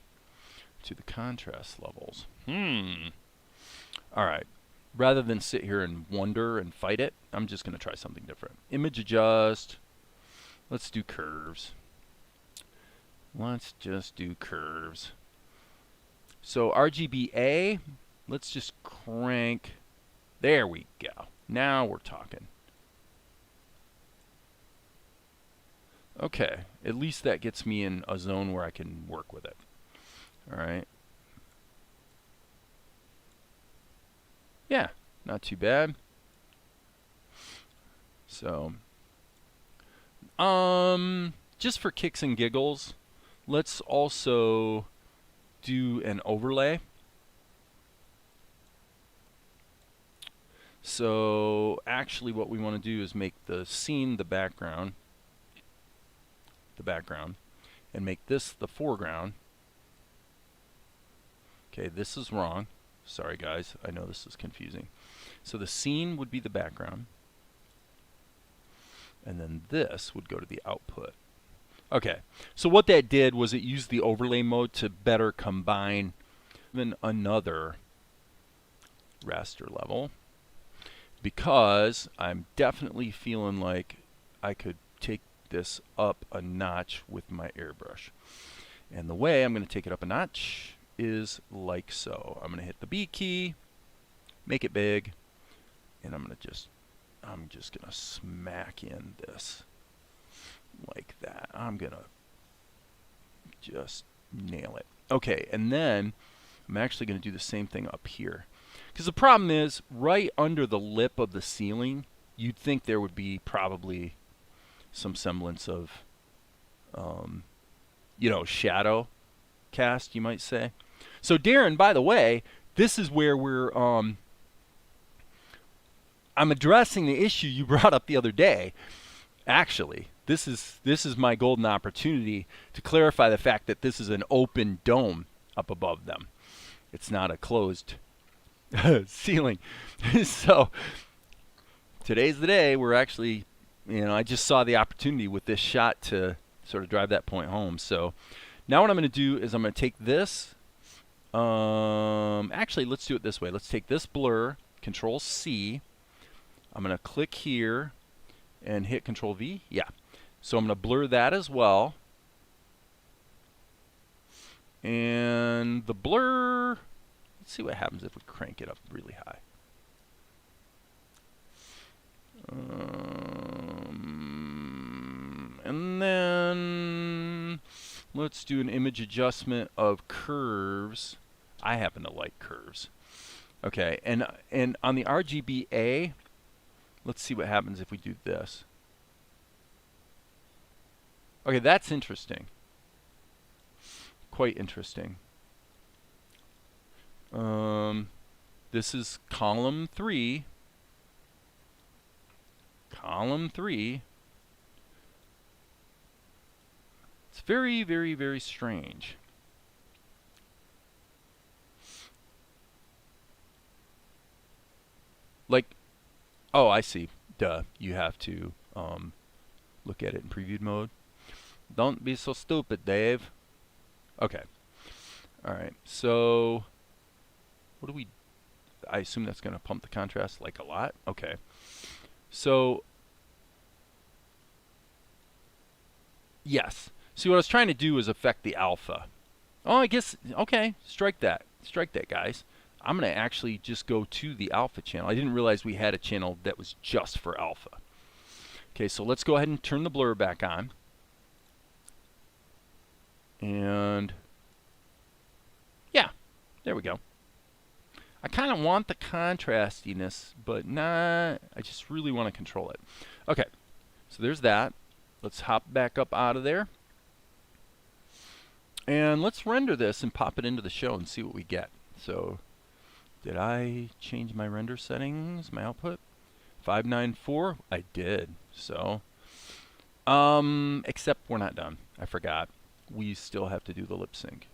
to the contrast levels? Alright. Rather than sit here and wonder and fight it, I'm just going to try something different. Image adjust. Let's do curves. Let's just do curves. So RGBA, let's just crank. There we go. Now we're talking. Okay, at least that gets me in a zone where I can work with it. All right. Yeah, not too bad. So, just for kicks and giggles, let's also do an overlay. So, actually what we want to do is make the scene the background, and make this the foreground. Okay, this is wrong. Sorry guys, I know this is confusing. So the scene would be the background, and then this would go to the output. Okay, so what that did was it used the overlay mode to better combine even another raster level, because I'm definitely feeling like I could take this up a notch with my airbrush. And the way I'm going to take it up a notch is like so. I'm going to hit the B key, make it big, and I'm just going to smack in this like that. I'm going to just nail it. Okay, and then I'm actually going to do the same thing up here. Because the problem is, right under the lip of the ceiling, you'd think there would be probably some semblance of, you know, shadow cast, you might say. So Darren, by the way, this is where we're, I'm addressing the issue you brought up the other day. Actually, this is my golden opportunity to clarify the fact that this is an open dome up above them. It's not a closed ceiling. So today's the day. We're actually, you know, I just saw the opportunity with this shot to sort of drive that point home. So now what I'm going to do is I'm going to take this. Actually, let's do it this way. Let's take this blur, Control C. I'm going to click here and hit Control V. Yeah. So I'm going to blur that as well. And the blur, let's see what happens if we crank it up really high. And then let's do an image adjustment of curves. I happen to like curves. Okay, and on the RGBA, let's see what happens if we do this. Okay, that's interesting. Quite interesting. This is column 3. Column 3. It's very, very, very strange. Like, oh, I see. Duh. You have to look at it in previewed mode. Don't be so stupid, Dave. Okay. All right. So, what do we... I assume that's going to pump the contrast like a lot. Okay. So, yes. See, what I was trying to do is affect the alpha. Oh, I guess, okay, strike that. Strike that, guys. I'm going to actually just go to the alpha channel. I didn't realize we had a channel that was just for alpha. Okay, so let's go ahead and turn the blur back on. And, yeah, there we go. I kind of want the contrastiness, but not, I just really want to control it. Okay, so there's that. Let's hop back up out of there. And let's render this and pop it into the show and see what we get. So, did I change my render settings, my output? 594, I did. So, except we're not done. I forgot. We still have to do the lip sync.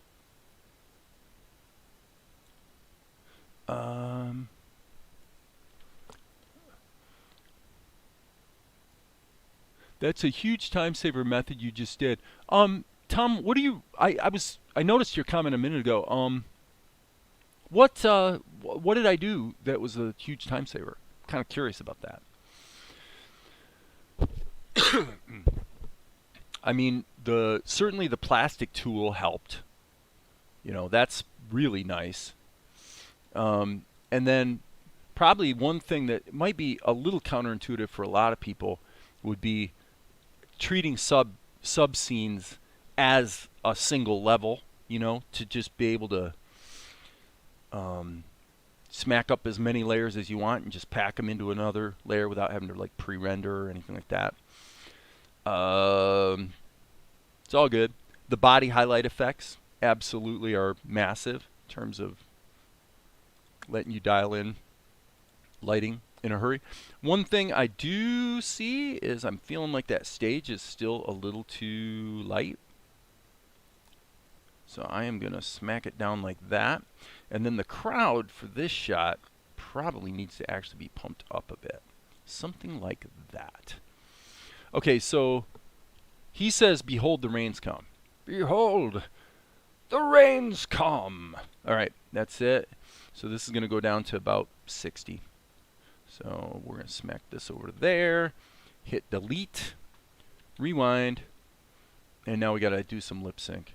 That's a huge time saver method you just did. Tom, what do you? I noticed your comment a minute ago. What did I do that was a huge time saver? Kind of curious about that. I mean, certainly the plastic tool helped. You know, that's really nice. And then probably one thing that might be a little counterintuitive for a lot of people would be treating sub scenes as a single level, you know, to just be able to smack up as many layers as you want and just pack them into another layer without having to like pre-render or anything like that. It's all good. The body highlight effects absolutely are massive in terms of letting you dial in lighting in a hurry. One thing I do see is I'm feeling like that stage is still a little too light. So I am going to smack it down like that. And then the crowd for this shot probably needs to actually be pumped up a bit. Something like that. Okay, so he says, "Behold, the rains come." Behold, the rains come. All right, that's it. So this is going to go down to about 60. So we're going to smack this over there, hit delete, rewind, and now we got to do some lip sync.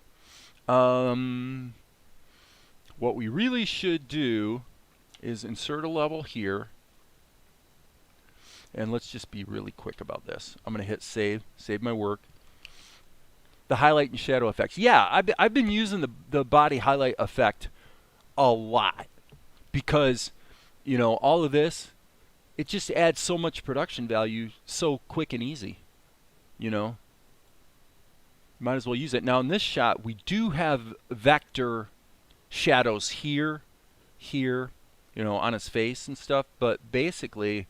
What we really should do is insert a level here, and let's just be really quick about this. I'm going to hit save my work. the highlight and shadow effects. Yeah, I've been using the body highlight effect a lot because, you know, all of this, it just adds so much production value so quick and easy, you know. Might as well use it. Now in this shot, we do have vector shadows here, you know, on his face and stuff, but basically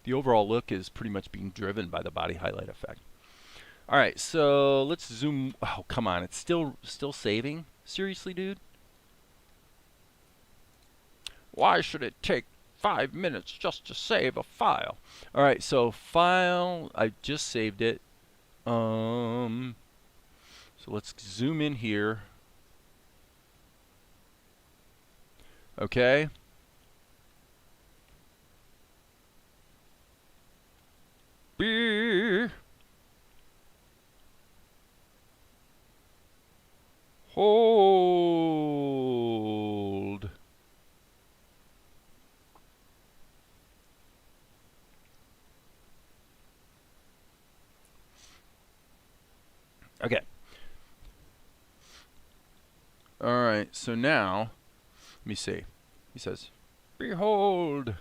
the overall look is pretty much being driven by the body highlight effect. All right, so let's zoom. Oh, come on, it's still saving? Seriously, dude? Why should it take 5 minutes just to save a file? All right, so file, I just saved it. So let's zoom in here. Okay. Hold. Okay. All right, so now, let me see. He says, behold.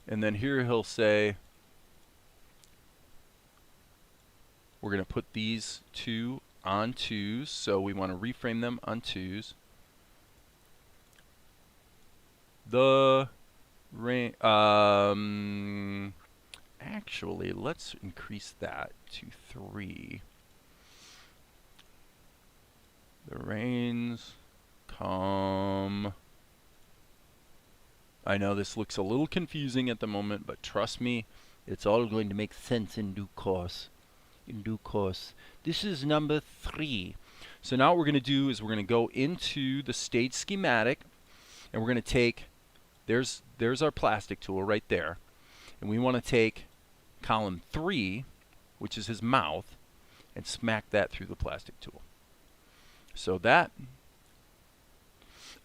And then here he'll say, we're going to put these two on twos, so we want to reframe them on twos. The rain, actually, let's increase that to 3. The rains come. I know this looks a little confusing at the moment, but trust me, it's all going to make sense in due course. In due course. This is number 3. So now what we're going to do is we're going to go into the stage schematic, and we're going to take, there's our plastic tool right there, and we want to take column 3, which is his mouth, and smack that through the plastic tool. So that,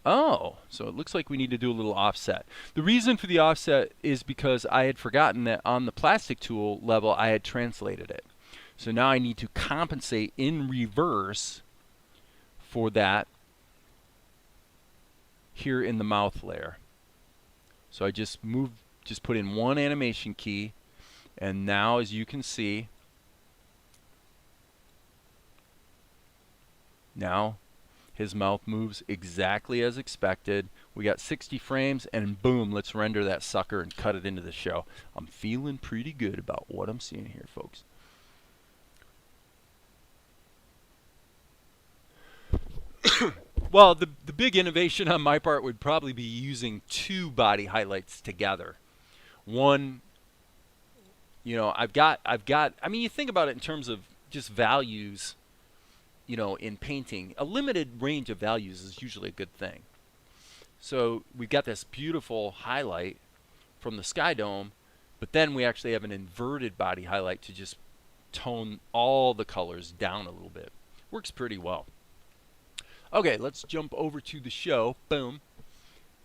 oh, so it looks like we need to do a little offset. The reason for the offset is because I had forgotten that on the plastic tool level I had translated it. So now I need to compensate in reverse for that here in the mouth layer. So I just put in one animation key, and now as you can see, now his mouth moves exactly as expected. We got 60 frames, and boom, let's render that sucker and cut it into the show. I'm feeling pretty good about what I'm seeing here, folks. Well, the big innovation on my part would probably be using 2 body highlights together. One, you know, I've got, I mean, you think about it in terms of just values, you know, in painting. A limited range of values is usually a good thing. So we've got this beautiful highlight from the sky dome, but then we actually have an inverted body highlight to just tone all the colors down a little bit. Works pretty well. Okay, let's jump over to the show. Boom.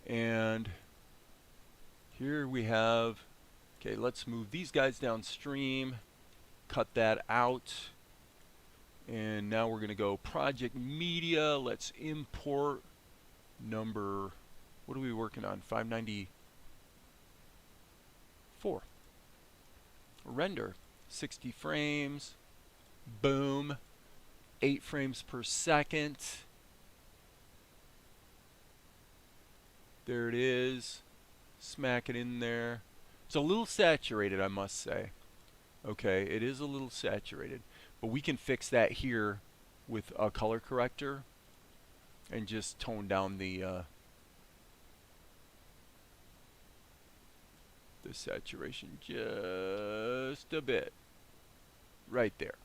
And here we have, okay, let's move these guys downstream, cut that out. And now we're going to go project media. Let's import number, what are we working on? 594. Render, 60 frames. Boom. 8 frames per second. There it is. Smack it in there. It's a little saturated, I must say. Okay, it is a little saturated. But we can fix that here with a color corrector and just tone down the saturation just a bit. Right there.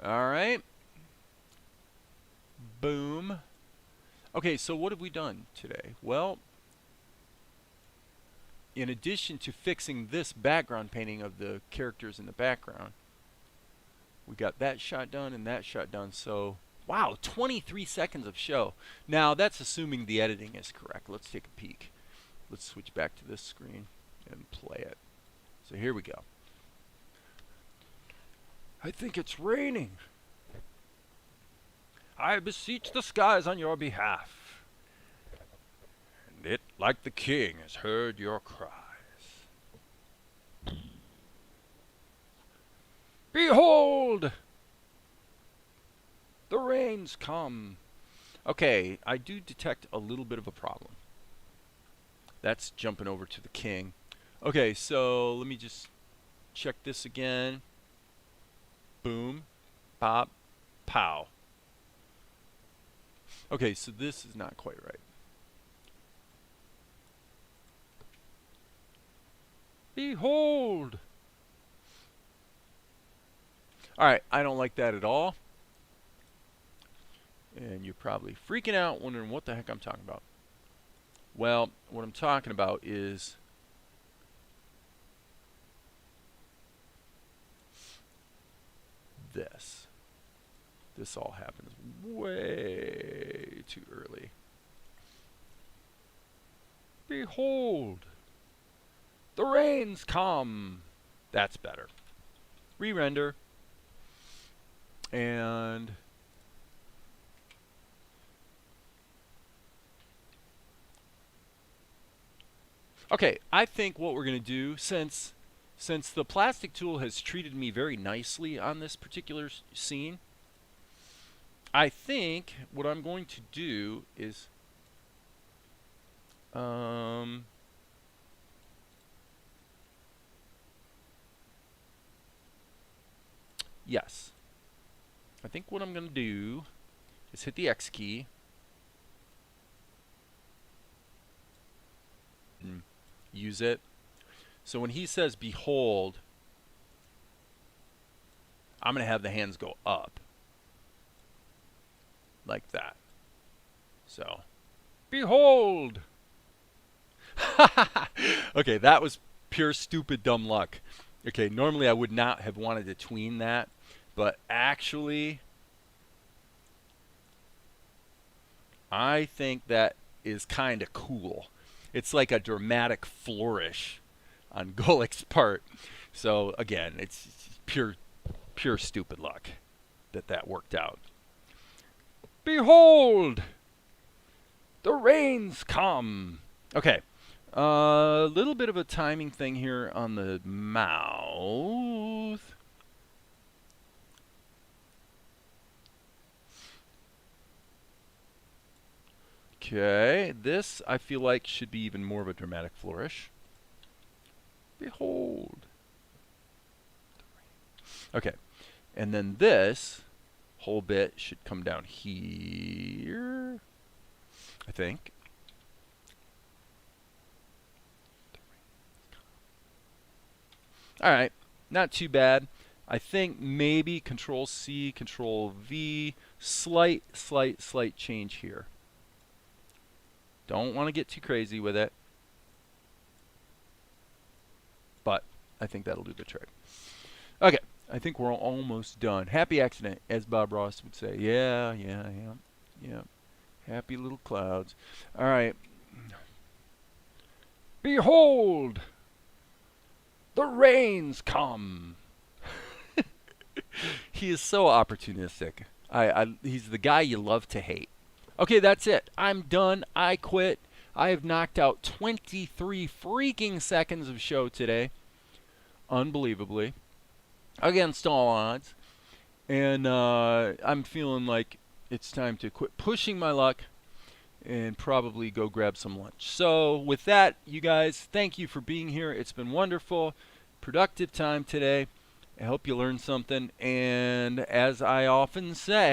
Alright. Boom. Okay, so what have we done today? Well, in addition to fixing this background painting of the characters in the background, we got that shot done and that shot done. So, wow, 23 seconds of show. Now, that's assuming the editing is correct. Let's take a peek. Let's switch back to this screen and play it. So here we go. I think it's raining. I beseech the skies on your behalf. And it, like the king, has heard your cries. Behold! The rains come. Okay, I do detect a little bit of a problem. That's jumping over to the king. Okay, so let me just check this again. Boom, pop, pow. Okay, so this is not quite right. Behold! Alright, I don't like that at all. And you're probably freaking out wondering what the heck I'm talking about. Well, what I'm talking about is this. This all happens way too early. Behold, the rains come. That's better. Re-render. And okay, I think what we're going to do, since the plastic tool has treated me very nicely on this particular scene, I think what I'm going to do is yes. I think what I'm going to do is hit the X key and use it. So when he says behold, I'm going to have the hands go up like that. So, behold! Okay, that was pure stupid dumb luck. Okay, normally I would not have wanted to tween that, but actually I think that is kind of cool. It's like a dramatic flourish on Golik's part. So again, it's pure stupid luck that worked out. Behold! The rains come! Okay. A little bit of a timing thing here on the mouth. Okay, this I feel like should be even more of a dramatic flourish. Behold. Okay, and then this whole bit should come down here, I think. Alright, not too bad. I think maybe Control C, Control V, slight change here. Don't want to get too crazy with it, but I think that'll do the trick. Okay, I think we're almost done. Happy accident, as Bob Ross would say. Yeah. Happy little clouds. All right. Behold, the rains come. He is so opportunistic. He's the guy you love to hate. Okay, that's it. I'm done. I quit. I have knocked out 23 freaking seconds of show today. Unbelievably. Against all odds. And I'm feeling like it's time to quit pushing my luck and probably go grab some lunch. So with that, you guys, thank you for being here. It's been wonderful. Productive time today. I hope you learned something. And as I often say,